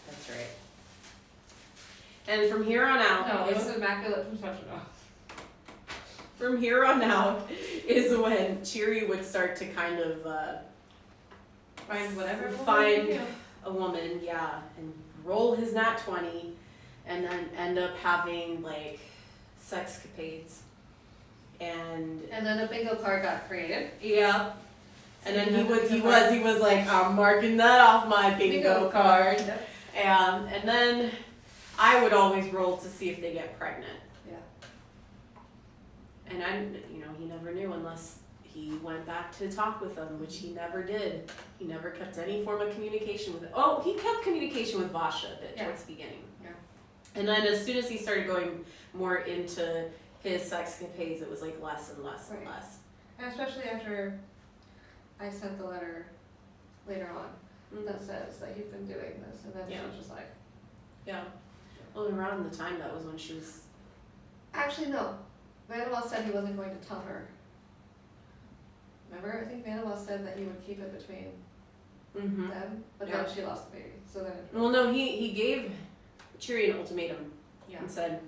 A: That's right. And from here on out,
B: No, it was immaculate conception.
A: From here on out is when Cheery would start to kind of find a woman, yeah, and roll his nat 20, and then end up having sexcapades, and
B: then a bingo card got created.
A: Yeah, and then he was like, I'm marking that off my bingo card.
B: Yep.
A: And then I would always roll to see if they get pregnant.
B: Yeah.
A: And he never knew unless he went back to talk with them, which he never did. He never kept any form of communication with it. Oh, he kept communication with Vasha a bit towards the beginning.
B: Yeah.
A: And then as soon as he started going more into his sexcapades, it was less and less and less.
B: And especially after I sent the letter later on that says that he's been doing this, and then she was just like,
A: yeah. Well, around the time that was when she was.
B: Actually, no. Manuel said he wasn't going to tell her. Remember? I think Manuel said that he would keep it between them, but then she lost the baby. So then.
A: Well, no, he gave Cheery an ultimatum
B: and
A: said,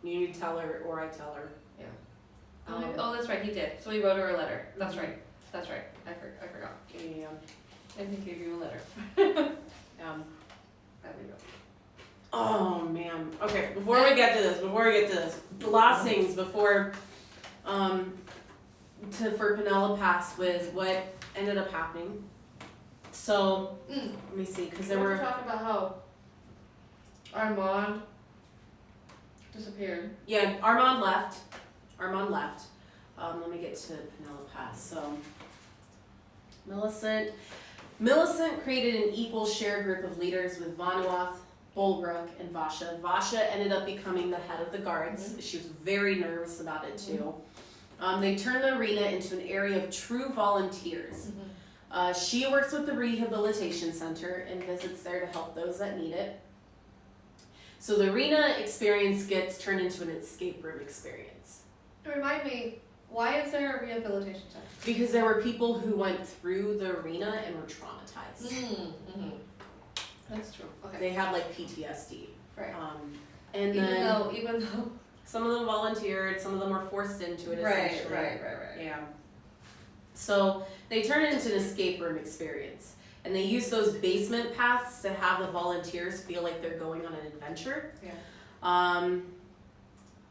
A: "You need to tell her, or I tell her."
B: Yeah. Oh, that's right. He did. So he wrote her a letter. That's right. That's right. I forgot.
A: Yeah.
B: And he gave you a letter. That we wrote.
A: Oh man. Okay. Before we get to this, the last things before, for Pinella Pass with what ended up happening. So let me see, because there were
B: talking about how Armand disappeared.
A: Yeah, Armand left. Let me get to Pinella Pass. So Millicent created an equal shared group of leaders with Vanuatu, Bulbrook, and Vasha. Vasha ended up becoming the head of the guards. She was very nervous about it too. They turned the arena into an area of true volunteers. She works with the rehabilitation center and visits there to help those that need it. So the arena experience gets turned into an escape room experience.
B: Remind me, why is there a rehabilitation center?
A: Because there were people who went through the arena and were traumatized.
B: Mm-hmm. That's true. Okay.
A: They had like PTSD.
B: Right.
A: And
B: even
A: then
B: though
A: some of them volunteered, some of them were forced into it.
B: Right.
A: Essentially. Yeah. So they turn it into an escape room experience. And they use those basement paths to have the volunteers feel like they're going on an adventure.
B: Yeah.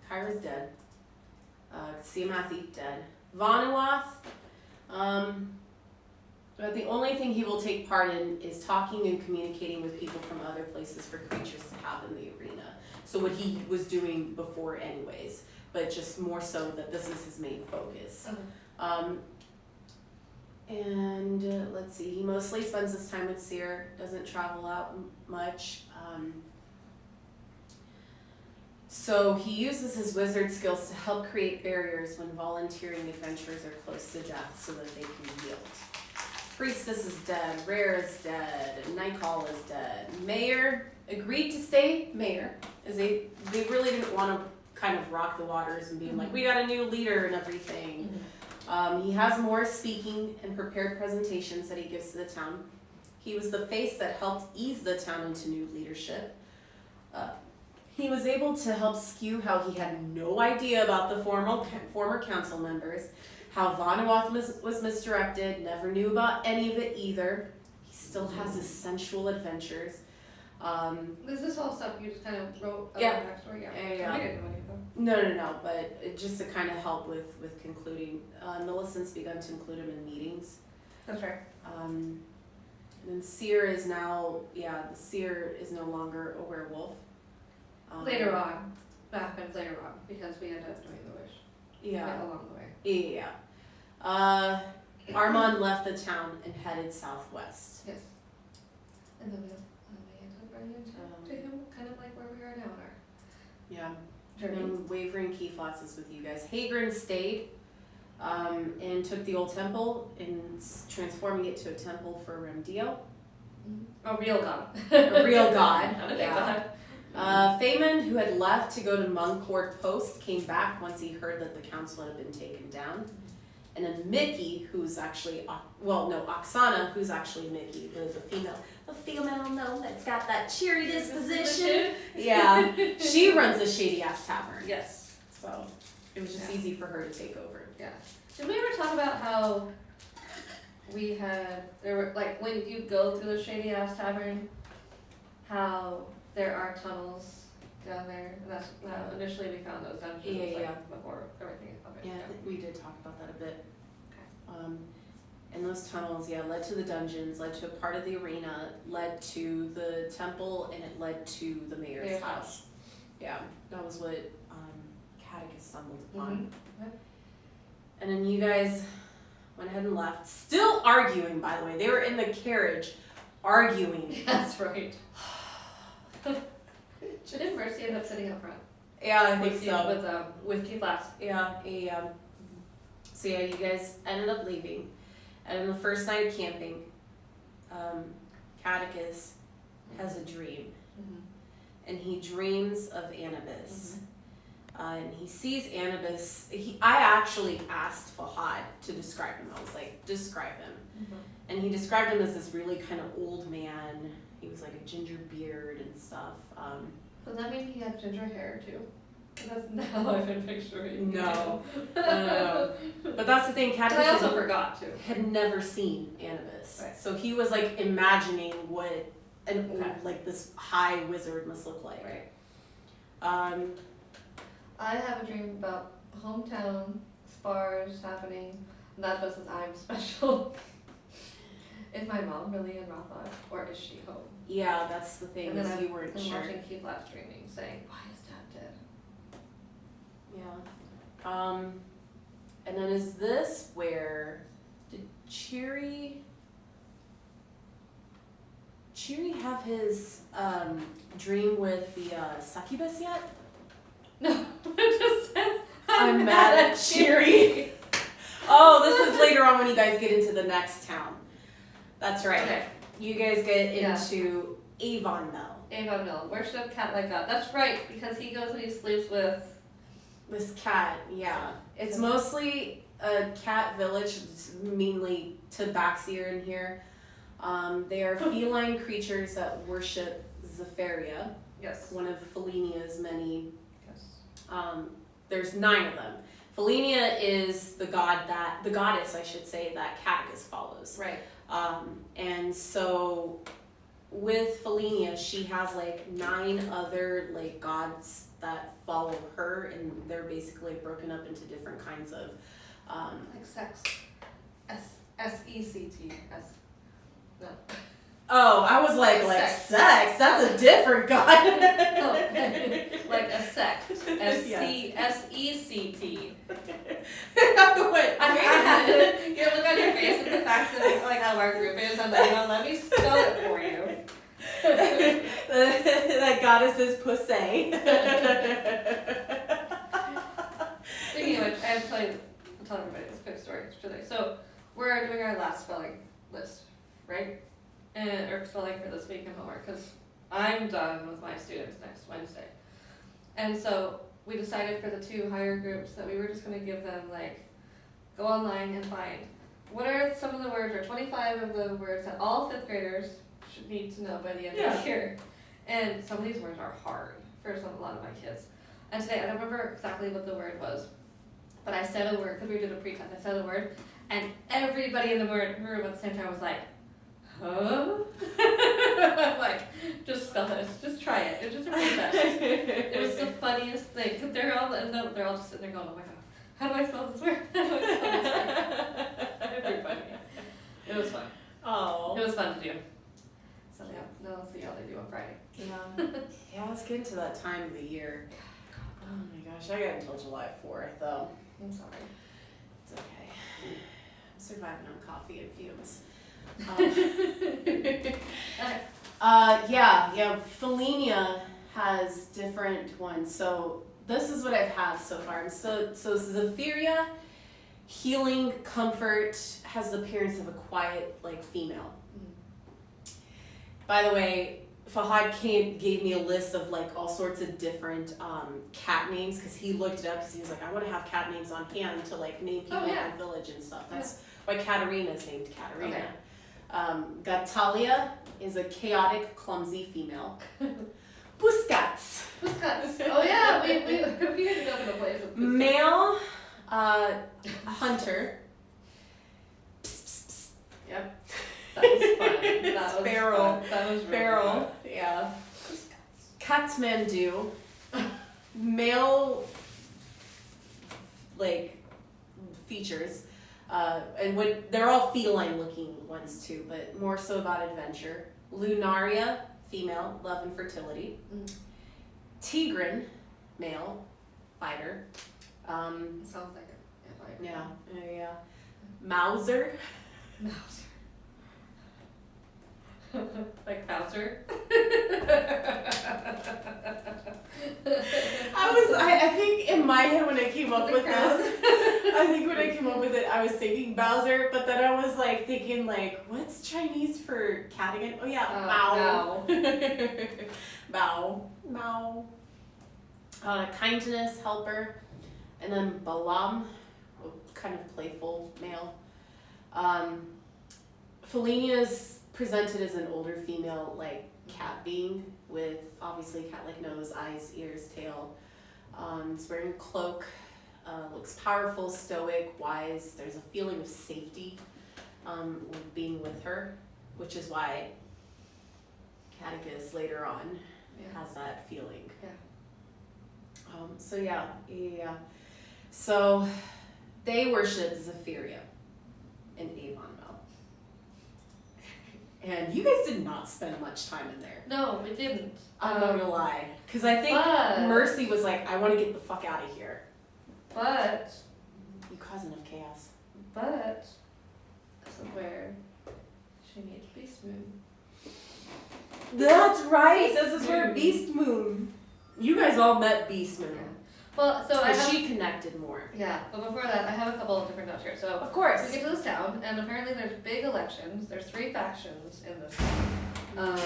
A: Kyra's dead. Siamathi dead. Vanuath, but the only thing he will take part in is talking and communicating with people from other places for creatures to have in the arena. So what he was doing before anyways, but just more so that this is his main focus. And let's see, he mostly spends his time with Seer, doesn't travel out much. So he uses his wizard skills to help create barriers when volunteering adventurers are close to death so that they can yield. Priestess is dead, Rare is dead, Nightcall is dead. Mayor agreed to stay mayor, as they really didn't want to kind of rock the waters and being like, we got a new leader and everything. He has more speaking and prepared presentations that he gives to the town. He was the face that helped ease the town into new leadership. He was able to help skew how he had no idea about the former council members, how Vanuath was misdirected, never knew about any of it either. He still has his sensual adventures.
B: This is all stuff you just kind of wrote about backstory? Yeah.
A: I
B: didn't know anything.
A: No, but just to kind of help with concluding. Millicent's begun to include him in meetings.
B: That's right.
A: And then Seer is now, the Seer is no longer a werewolf.
B: Later on. That happens later on because we end up doing the wish.
A: Yeah.
B: Along the way.
A: Yeah. Armand left the town and headed southwest.
B: Yes. And then we end up running into him, kind of like where we are now in our journey.
A: And then Wavering Keyflots is with you guys. Hagrin stayed and took the old temple and transforming it to a temple for Remdio.
B: A real god.
A: A real god.
B: God.
A: Feymond, who had left to go to Muncourt Post, came back once he heard that the council had been taken down. And then Mickey, who's actually, Oksana, who's actually Mickey, the female gnome that's got that cheery disposition. Yeah, she runs the shady ass tavern.
B: Yes.
A: So it was just easy for her to take over.
B: Yeah. Did we ever talk about how there were, like, when you go through the shady ass tavern, how there are tunnels down there, and that's initially we found those dungeons before everything.
A: Yeah, I think we did talk about that a bit.
B: Okay.
A: And those tunnels, led to the dungeons, led to a part of the arena, led to the temple, and it led to the mayor's house. Yeah, that was what Catechus stumbled upon. And then you guys went ahead and left, still arguing, by the way. They were in the carriage, arguing.
B: That's right. Didn't Mercy end up sitting up front?
A: Yeah, I think so.
B: With Keyflots.
A: Yeah. So you guys ended up leaving. And on the first night of camping, Catechus has a dream. And he dreams of Anubis. And he sees Anubis. I actually asked Fahad to describe him. I was like, describe him. And he described him as this really kind of old man. He was like a ginger beard and stuff.
B: Does that mean he had ginger hair too? That's not how I've been picturing.
A: No. But that's the thing, Catechus
B: I also forgot too.
A: Had never seen Anubis.
B: Right.
A: So he was like imagining what an old, like this high wizard must look like.
B: Right.
A: I
B: have a dream about hometown spars happening, and that's what says I'm special. Is my mom really in Rothbard, or is she home?
A: Yeah, that's the thing.
B: And then
A: you weren't sure.
B: Watching Keyflots dreaming, saying, "Why is Dad dead?"
A: Yeah. And then is this where did Cheery have his dream with the succubus yet?
B: No, it just says
A: I'm mad at Cheery. Oh, this is later on when you guys get into the next town. That's right.
B: Okay.
A: You guys get into Avonmel.
B: Avon Mill. Worship cat like God. That's right, because he goes and he sleeps with...
A: This cat, yeah. It's mostly a cat village, it's mainly tabaxi in here. They are feline creatures that worship Zephyria,
B: Yes.
A: one of Felinia's many.
B: Yes.
A: There's 9 of them. Felinia is the goddess, I should say, that Catechus follows.
B: Right.
A: And so with Felinia, she has like 9 other like gods that follow her, and they're basically broken up into different kinds of
B: Like sex. S-E-C-T. No.
A: Oh, I was like sex. That's a different god.
B: No, like a sect. S-E-C-T. I have to. You look on your face and the fact that like how our group is, I'm like, let me spell it for you.
A: That goddess is Pussy.
B: Speaking of which, I have to tell everybody this quick story today. So we're doing our last spelling list, right? Or spelling for this week in homework, because I'm done with my students next Wednesday. And so we decided for the 2 higher groups that we were just going to give them, like, go online and find what are some of the words, or 25 of the words that all 5th graders should need to know by the end of the year. And some of these words are hard for a lot of my kids. And today, I don't remember exactly what the word was, but I said a word, because we did a pretend, I said a word, and everybody in the room at the same time was like, huh? I'm like, just spell it. Just try it. It's just a pretend. It was the funniest thing, because they're all just sitting there going, oh my god, how do I spell this word? How do I spell this word? Everybody. It was fun.
A: Oh.
B: It was fun to do. So yeah, now let's see how they do on Friday.
A: Yeah, let's get into that time of the year. Oh my gosh, I got until July 4th though.
B: I'm sorry.
A: It's okay. I'm surviving on coffee and fumes. Yeah, Felinia has different ones. So this is what I've had so far. So Zephyria, healing, comfort, has the appearance of a quiet, like, female. By the way, Fahad gave me a list of like all sorts of different cat names, because he looked it up because he was like, I want to have cat names on hand to like name people in the village and stuff. That's why Katarina is named Katarina. Okay. Gatalia is a chaotic, clumsy female. Buscats.
B: Oh yeah, we ended up in a place with
A: male, hunter.
B: Yep. That was fun. That was
A: Feral.
B: Fun. That was really fun.
A: Yeah. Kathmandu. Male, like, features. And they're all feline looking ones too, but more so about adventure. Lunaria, female, love and fertility. Tigran, male, fighter.
B: Sounds like it.
A: Yeah. Mauser.
B: Like Bowser.
A: I think in my head when I came up with this, I was thinking Bowser, but then I was like thinking like, what's Chinese for cat again? Oh yeah, Bao. Bao. Kindness, helper, and then Balam, kind of playful male. Felinia's presented as an older female, like cat being, with obviously cat-like nose, eyes, ears, tail. Is wearing a cloak, looks powerful, stoic, wise. There's a feeling of safety with being with her, which is why Catechus later on has that feeling. Yeah. So they worship Zephyria in Avon. And you guys did not spend much time in there.
B: No, we didn't.
A: I'm not gonna lie. Because I think Mercy was like, I want to get the fuck out of here.
B: But...
A: You cause enough chaos.
B: But... This is where she meets Beast Moon.
A: That's right! This is where Beast Moon. You guys all met Beast Moon.
B: Well, so
A: she connected more.
B: Yeah, but before that, I have a couple of different notes here. So
A: of course,
B: we get to this town, and apparently there's big elections. There's 3 factions in this town.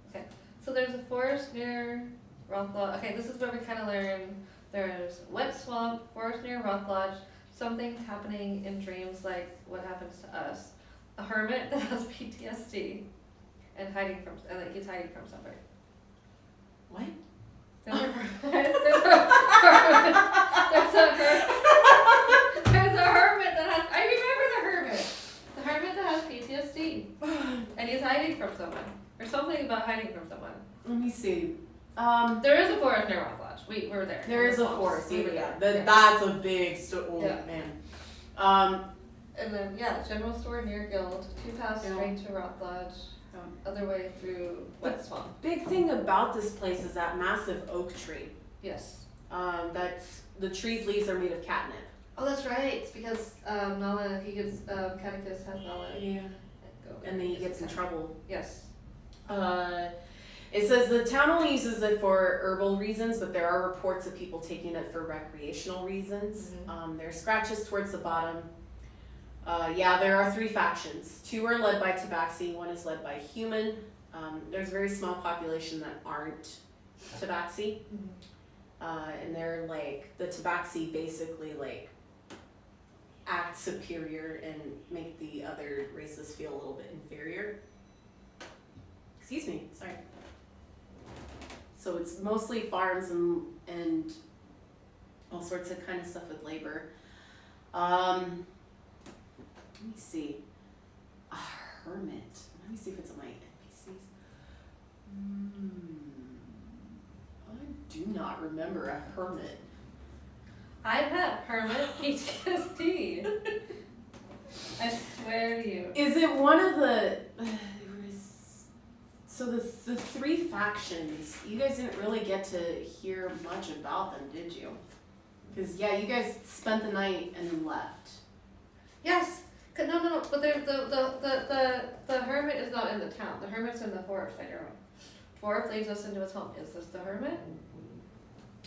B: Okay, so there's a forest near Rock Lodge. Okay, this is where we kind of learn there's wet swamp, forest near Rock Lodge, something's happening in dreams like what happens to us, a hermit that has PTSD, and he's hiding from somebody.
A: What?
B: There's a hermit that has, I remember the hermit that has PTSD, and he's hiding from someone, or something about hiding from someone.
A: Let me see.
B: There is a forest near Rock Lodge. We were there.
A: There is a forest.
B: We were
A: Yeah,
B: there.
A: that's a big story. Oh,
B: Yeah.
A: man.
B: And then general store near Guild, 2 paths straight to Rock Lodge, other way through Wet Swamp.
A: Big thing about this place is that massive oak tree.
B: Yes.
A: That's the tree's leaves are made of catnip.
B: Oh, that's right. It's because Nala, he gets Catechus has Nala.
A: Yeah. And then he gets in trouble.
B: Yes.
A: It says the town only uses it for herbal reasons, but there are reports of people taking it for recreational reasons.
B: Mm-hmm.
A: There are scratches towards the bottom. There are 3 factions. 2 are led by Tabaxi, 1 is led by human. There's a very small population that aren't Tabaxi.
B: Mm-hmm.
A: And they're like, the Tabaxi basically like act superior and make the other races feel a little bit inferior. Excuse me, sorry. So it's mostly farms and all sorts of kind of stuff with labor. Let me see. A hermit. Let me see if it's on my NPCs. I do not remember a hermit.
B: I've had hermit PTSD. I swear to you.
A: Is it one of the? So the 3 factions. You guys didn't really get to hear much about them, did you? Because you guys spent the night and then left.
B: Yes. No. But the hermit is not in the town. The hermit's in the forest. I don't know. Dwarf leads us into his home. Is this the hermit?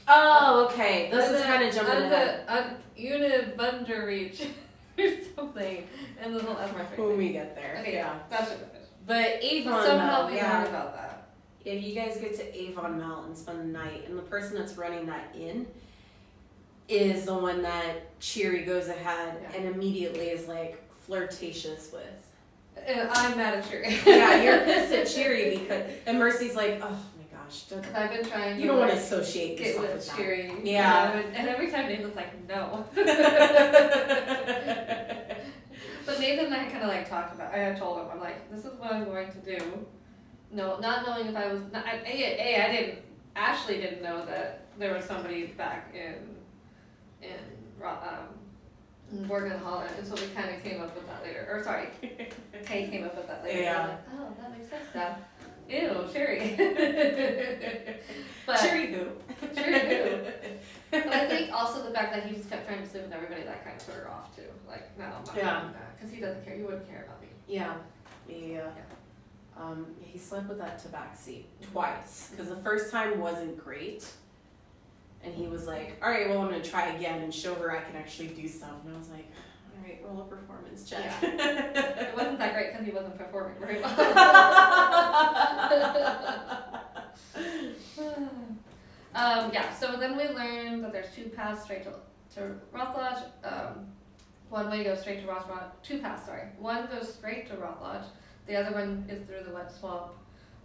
A: Oh, okay. This is kind of jumping ahead.
B: Unibunderreach or something. And the little Esmar.
A: When we get there.
B: Okay, yeah. That's what it is.
A: But Avon
B: somehow we learned about that.
A: Yeah, you guys get to Avon Mount and spend the night, and the person that's running that inn is the one that Cheery goes ahead and immediately is like flirtatious with.
B: And I'm mad at Cheery.
A: Yeah, you're pissed at Cheery because, and Mercy's like, oh my gosh,
B: I've been trying.
A: You don't want to associate
B: get
A: yourself
B: with
A: with
B: Cheery.
A: that. Yeah.
B: And every time Nathan's like, no. But Nathan and I kind of like talked about. I told him, I'm like, this is what I'm going to do. No, not knowing if I was. I didn't. Ashley didn't know that there was somebody back in Borgen Holland, and so we kind of came up with that later. Or sorry, Kay came up with that later.
A: Yeah.
B: I'm like, oh, that makes sense now. Ew, Cherry. But
A: Cheery who?
B: Cherry who? But I think also the fact that he just kept trying to sleep with everybody, that kind of put her off too. Like, no, I'm not doing that. Because he doesn't care. He wouldn't care about me.
A: Yeah. He slept with that Tabaxi twice. Because the first time wasn't great. And he was like, all right, well, I'm going to try again and show her I can actually do stuff. And I was like, all right, roll a performance check.
B: Yeah. It wasn't that great because he wasn't performing very well. So then we learned that there's 2 paths straight to Rock Lodge. One way goes straight to Rock Lodge. 2 paths, sorry. One goes straight to Rock Lodge. The other one is through the wet swamp.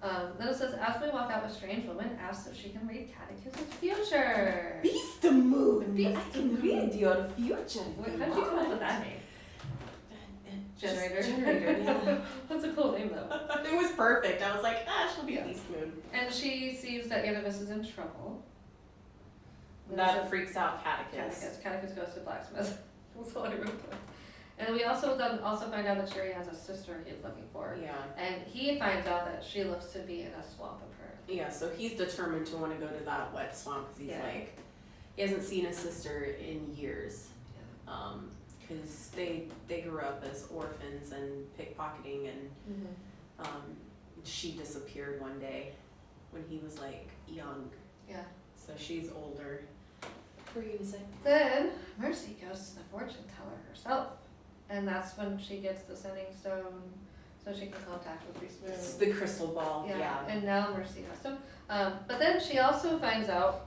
B: Then it says, as we walk out, a strange woman asks if she can read Catechus's future.
A: Beast the moon.
B: Beast
A: I can read your future.
B: How did you come up with that name? Generator.
A: Generator, yeah.
B: That's a cool name, though.
A: It was perfect. I was like, she'll be Beast Moon.
B: And she sees that Annabis is in trouble.
A: That freaks out Catechus.
B: Catechus goes to blacksmith. That's all I remember. And we also find out that Cherry has a sister he's looking for. Yeah. And he finds out that she looks to be in a swamp apparently. Yeah, so he's determined to want to go to that wet swamp because he's like, he hasn't seen his sister in years. Yeah. Because they grew up as orphans and pickpocketing and she disappeared one day when he was like young. Yeah. So she's older. What were you gonna say? Then Mercy goes to the fortune teller herself. And that's when she gets the sending stone so she can contact with Beast Moon.
A: It's the crystal ball, yeah.
B: And now Mercy has to. But then she also finds out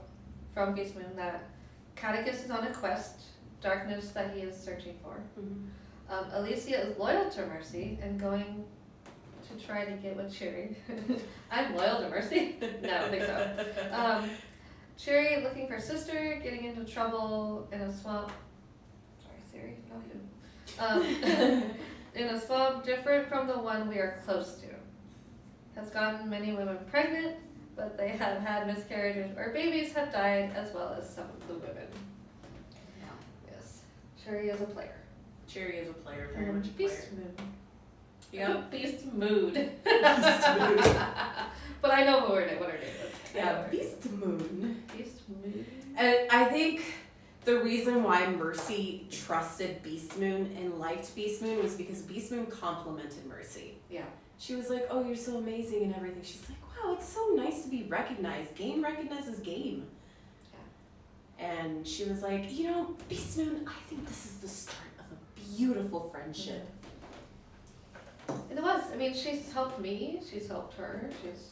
B: from Beast Moon that Catechus is on a quest, darkness that he is searching for.
A: Mm-hmm.
B: Illisia is loyal to Mercy and going to try to get with Cherry. I'm loyal to Mercy? No, I don't think so. Cherry looking for sister, getting into trouble in a swamp. Sorry, Siri, not you. In a swamp different from the one we are close to. Has gotten many women pregnant, but they have had miscarriages or babies have died, as well as some of the women.
A: Yeah.
B: Yes. Cherry is a player.
A: Cherry is a player, very much a player.
B: Beast mood.
A: Yeah.
B: Beast mood.
A: Beast mood.
B: But I know what her name is.
A: Yeah, Beast Moon.
B: Beast mood.
A: And I think the reason why Mercy trusted Beast Moon and liked Beast Moon was because Beast Moon complimented Mercy.
B: Yeah.
A: She was like, oh, you're so amazing and everything. She's like, wow, it's so nice to be recognized. Game recognizes game. Yeah. And she was like, you know, Beast Moon, I think this is the start of a beautiful friendship.
B: And it was. I mean, she's helped me. She's helped her. She's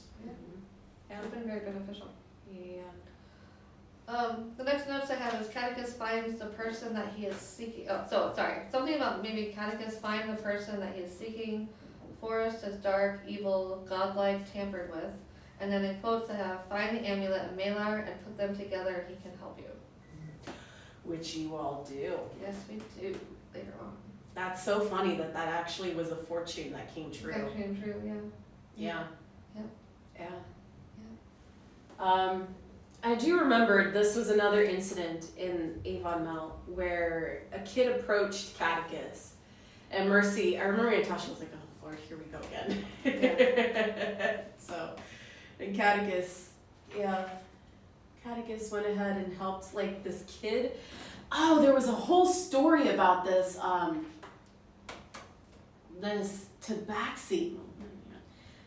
B: been very beneficial.
A: Yeah.
B: The next notes I have is Catechus finds the person that he is seeking. Oh, so sorry. Something about maybe Catechus find the person that he is seeking. Forest is dark, evil, godlike, tampered with. And then in quotes I have, find the amulet and Malar and put them together and he can help you.
A: Which you all do.
B: Yes, we do. Later on.
A: That's so funny that that actually was a fortune that came true.
B: That came true, yeah.
A: Yeah.
B: Yeah.
A: Yeah. I do remember this was another incident in Avon Mel where a kid approached Catechus and Mercy, I remember Natasha was like, oh Lord, here we go again. Yeah. So, and Catechus went ahead and helped like this kid. Oh, there was a whole story about this, this tabaxi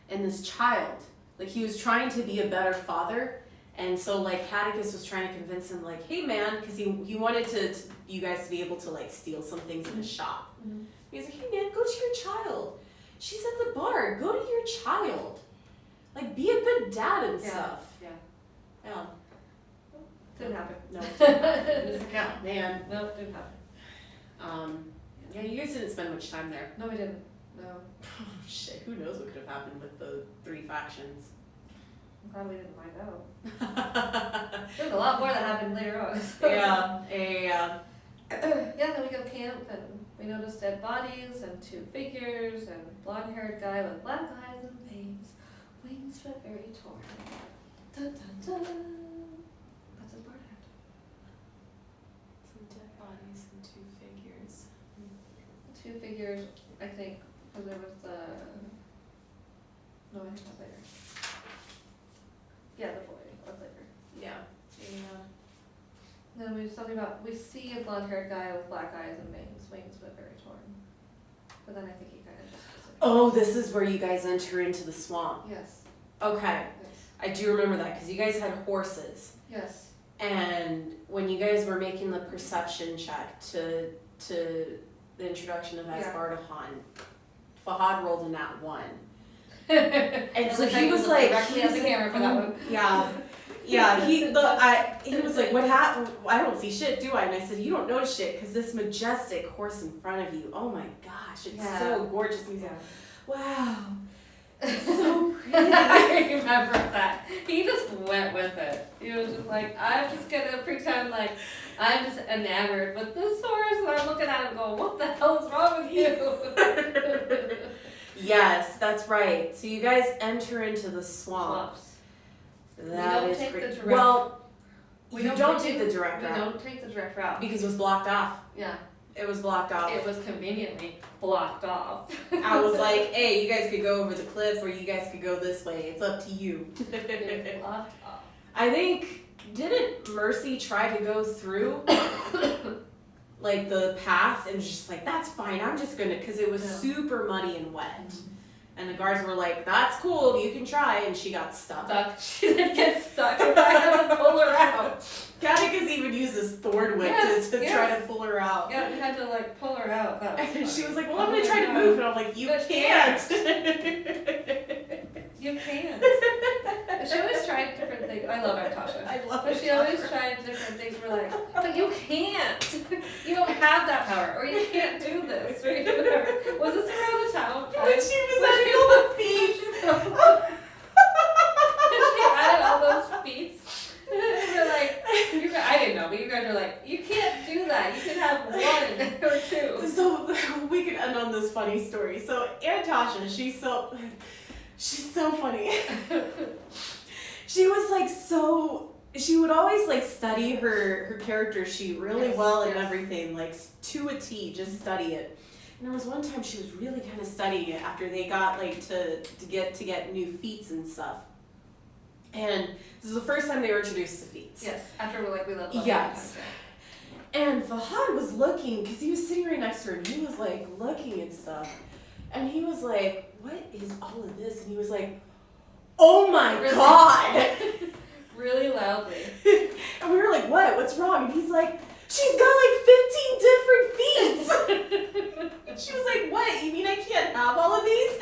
A: and this child. Like he was trying to be a better father, and so like Catechus was trying to convince him like, hey man, because he wanted to you guys to be able to like steal some things in his shop. Mm-hmm. He was like, hey man, go to your child. She's at the bar. Go to your child. Like be a good dad and stuff. Yeah.
B: Didn't happen.
A: No, it didn't happen. He was like, oh man.
B: No, it didn't happen.
A: Yeah, you guys didn't spend much time there.
B: No, we didn't. No.
A: Oh shit, who knows what could have happened with the 3 factions.
B: I'm glad we didn't find out. There's a lot more that happened later on.
A: Yeah,
B: then we go camp and we notice dead bodies and 2 figures and blonde-haired guy with black eyes and veins, wings but very torn. Dun dun dun. That's his part.
A: Some dead bodies and 2 figures.
B: 2 figures, I think, because there was the. No, I think that's later. Yeah, the boy. That's later.
A: Yeah.
B: Then we something about we see a blonde-haired guy with black eyes and veins, wings but very torn. But then I think he kind of just.
A: Oh, this is where you guys enter into the swamp.
B: Yes.
A: Okay.
B: Yes.
A: I do remember that because you guys had horses.
B: Yes.
A: And when you guys were making the perception check to the introduction of Aspartahan, Fahad rolled a nat 1. And so he was like,
B: directly at the camera for that one.
A: Yeah, he was like, what happened? I don't see shit, do I? And I said, you don't notice shit because this majestic horse in front of you, oh my gosh, it's so gorgeous. And he's like, wow, it's so pretty.
B: I remember that. He just went with it. He was just like, I'm just gonna pretend like I'm just enamored with this horse, and I'm looking at him going, what the hell is wrong with you?
A: Yes, that's right. So you guys enter into the swamps. That is great. Well, you don't take the direct route.
B: We don't take the direct route.
A: Because it was blocked off.
B: Yeah.
A: It was blocked off.
B: It was conveniently blocked off.
A: I was like, hey, you guys could go over the cliff or you guys could go this way. It's up to you.
B: It was blocked off.
A: I think, didn't Mercy try to go through like the path and was just like, that's fine, I'm just gonna, because it was super muddy and wet. Mm-hmm. And the guards were like, that's cool, you can try, and she got stuck.
B: She didn't get stuck. I had to pull her out.
A: Catechus even used his thorn whip to try to pull her out. out.
B: Yeah, we had to like pull her out. That was funny.
A: She was like, well, I'm gonna try to move. And I'm like, you can't.
B: You can't. She always tried different things. I love Natasha.
A: I love
B: But she always tried different things. We're like, but you can't. You don't have that power. Or you can't do this. Or whatever. Was this around the town?
A: When she was adding all the feet.
B: She added all those feet. We're like, I didn't know, but you guys were like, you can't do that. You can have one or two.
A: So we could end on this funny story. So Aunt Tasha, she's so funny. She was like she would always like study her character sheet really well and everything, like to a T, just study it. And there was one time she was really kind of studying it after they got like to get new feats and stuff. And this is the first time they were introduced to feats.
B: Yes, after we leveled up.
A: Yes. And Fahad was looking, because he was sitting right next to her, and he was like looking and stuff. And he was like, what is all of this? And he was like, oh my God!
B: Really loudly.
A: And we were like, what? What's wrong? And he's like, she's got like 15 different feats! And she was like, what? You mean I can't have all of these?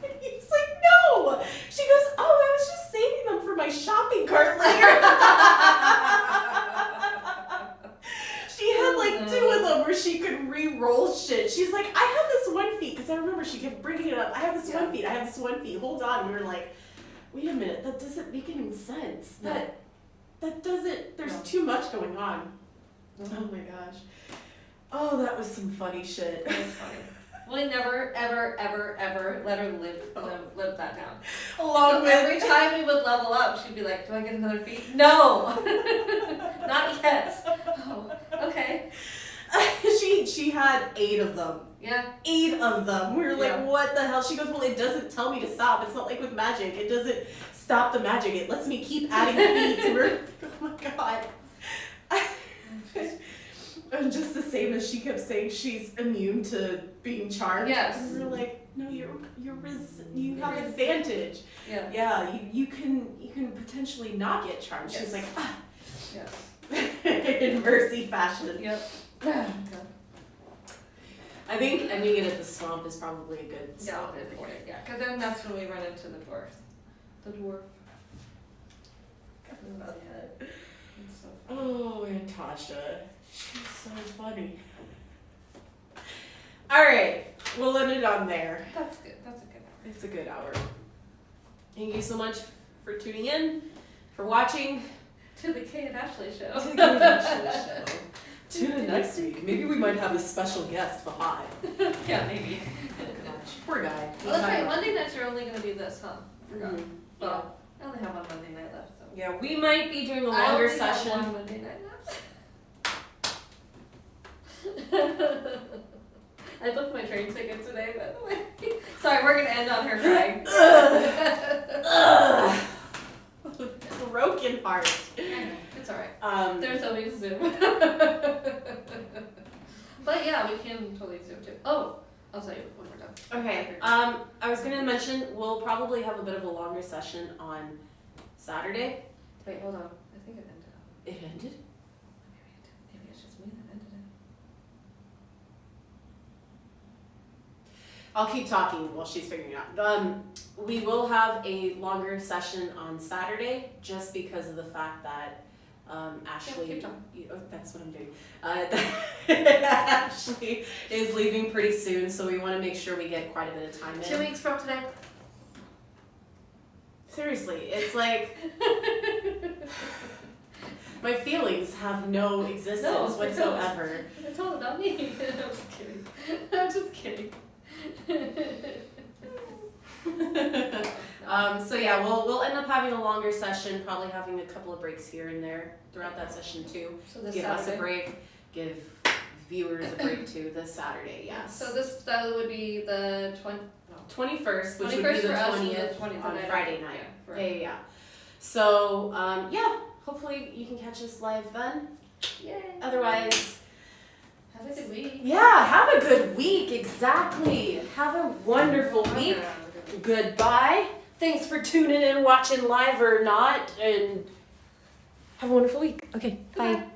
A: And he's like, no! She goes, oh, I was just saving them for my shopping cart later. She had like 2 of them where she could re-roll shit. She's like, I have this one feat, because I remember she kept bringing it up. I have this one feat, I have this one feat. Hold on. We were like, wait a minute, that doesn't make any sense.
B: No.
A: That doesn't, there's too much going on. Oh my gosh. Oh, that was some funny shit.
B: It was funny. We never, ever, ever, ever let her live that down.
A: Along with
B: every time we would level up, she'd be like, do I get another feat? No! Not yet. Oh, okay.
A: She had 8 of them.
B: Yeah.
A: 8 of them. We were like, what the hell? She goes, well, it doesn't tell me to stop. It's not like with magic. It doesn't stop the magic. It lets me keep adding feats. And we're like, oh my God. And just the same as she kept saying she's immune to being charmed.
B: Yes.
A: And we were like, no, you have advantage.
B: Yeah.
A: Yeah, you can potentially not get charmed.
B: Yes.
A: She's like, ah.
B: Yes.
A: In mercy fashion.
B: Yep.
A: I think ending it at the swamp is probably a good stop point.
B: Yeah, because then that's when we run into the dwarf. The dwarf. It's so funny.
A: Oh, and Tasha. She's so funny. Alright, we'll end it on there.
B: That's good. That's a good hour.
A: It's a good hour. Thank you so much for tuning in, for watching.
B: To the Kay and Ashley show.
A: To the Kay and Ashley show. Tune in next week. Maybe we might have a special guest, Fahad.
B: Yeah, maybe.
A: Oh gosh, poor guy.
B: Well, that's right. Monday nights are only going to be this, huh? Forgot.
A: Mhm.
B: Well, I only have one Monday night left, so.
A: Yeah, we might be doing a
B: I
A: longer
B: only have
A: session.
B: one Monday night left. I booked my train ticket today, by the way. Sorry, we're going to end on her crying.
A: Broken heart.
B: I know. It's alright. There's always Zoom. But yeah, we can totally Zoom too. Oh, I'll tell you when we're done.
A: Okay. I was gonna mention we'll probably have a bit of a longer session on Saturday.
B: Wait, hold on. I think it ended.
A: It ended?
B: Maybe it's just me that ended it.
A: I'll keep talking while she's figuring it out. We will have a longer session on Saturday just because of the fact that Ashley,
B: keep talking.
A: that's what I'm doing. Ashley is leaving pretty soon, so we want to make sure we get quite a bit of time in.
B: 2 weeks from today.
A: Seriously, it's like my feelings have no existence whatsoever.
B: It's all about me. I'm just kidding.
A: So yeah, we'll end up having a longer session, probably having a couple of breaks here and there throughout that session too.
B: So this
A: Give
B: Saturday.
A: us a break, give viewers a break too this Saturday, yes.
B: So that would be the
A: 21st, which
B: 21st
A: would be the
B: for us,
A: 20th,
B: 20th
A: on Friday night.
B: Yeah,
A: Yeah. So yeah, hopefully you can catch us live then.
B: Yay.
A: Otherwise,
B: have a good week.
A: yeah, have a good week. Exactly. Have a wonderful week. Goodbye. Thanks for tuning in, watching live or not, and have a wonderful week. Okay, bye.
B: Goodbye.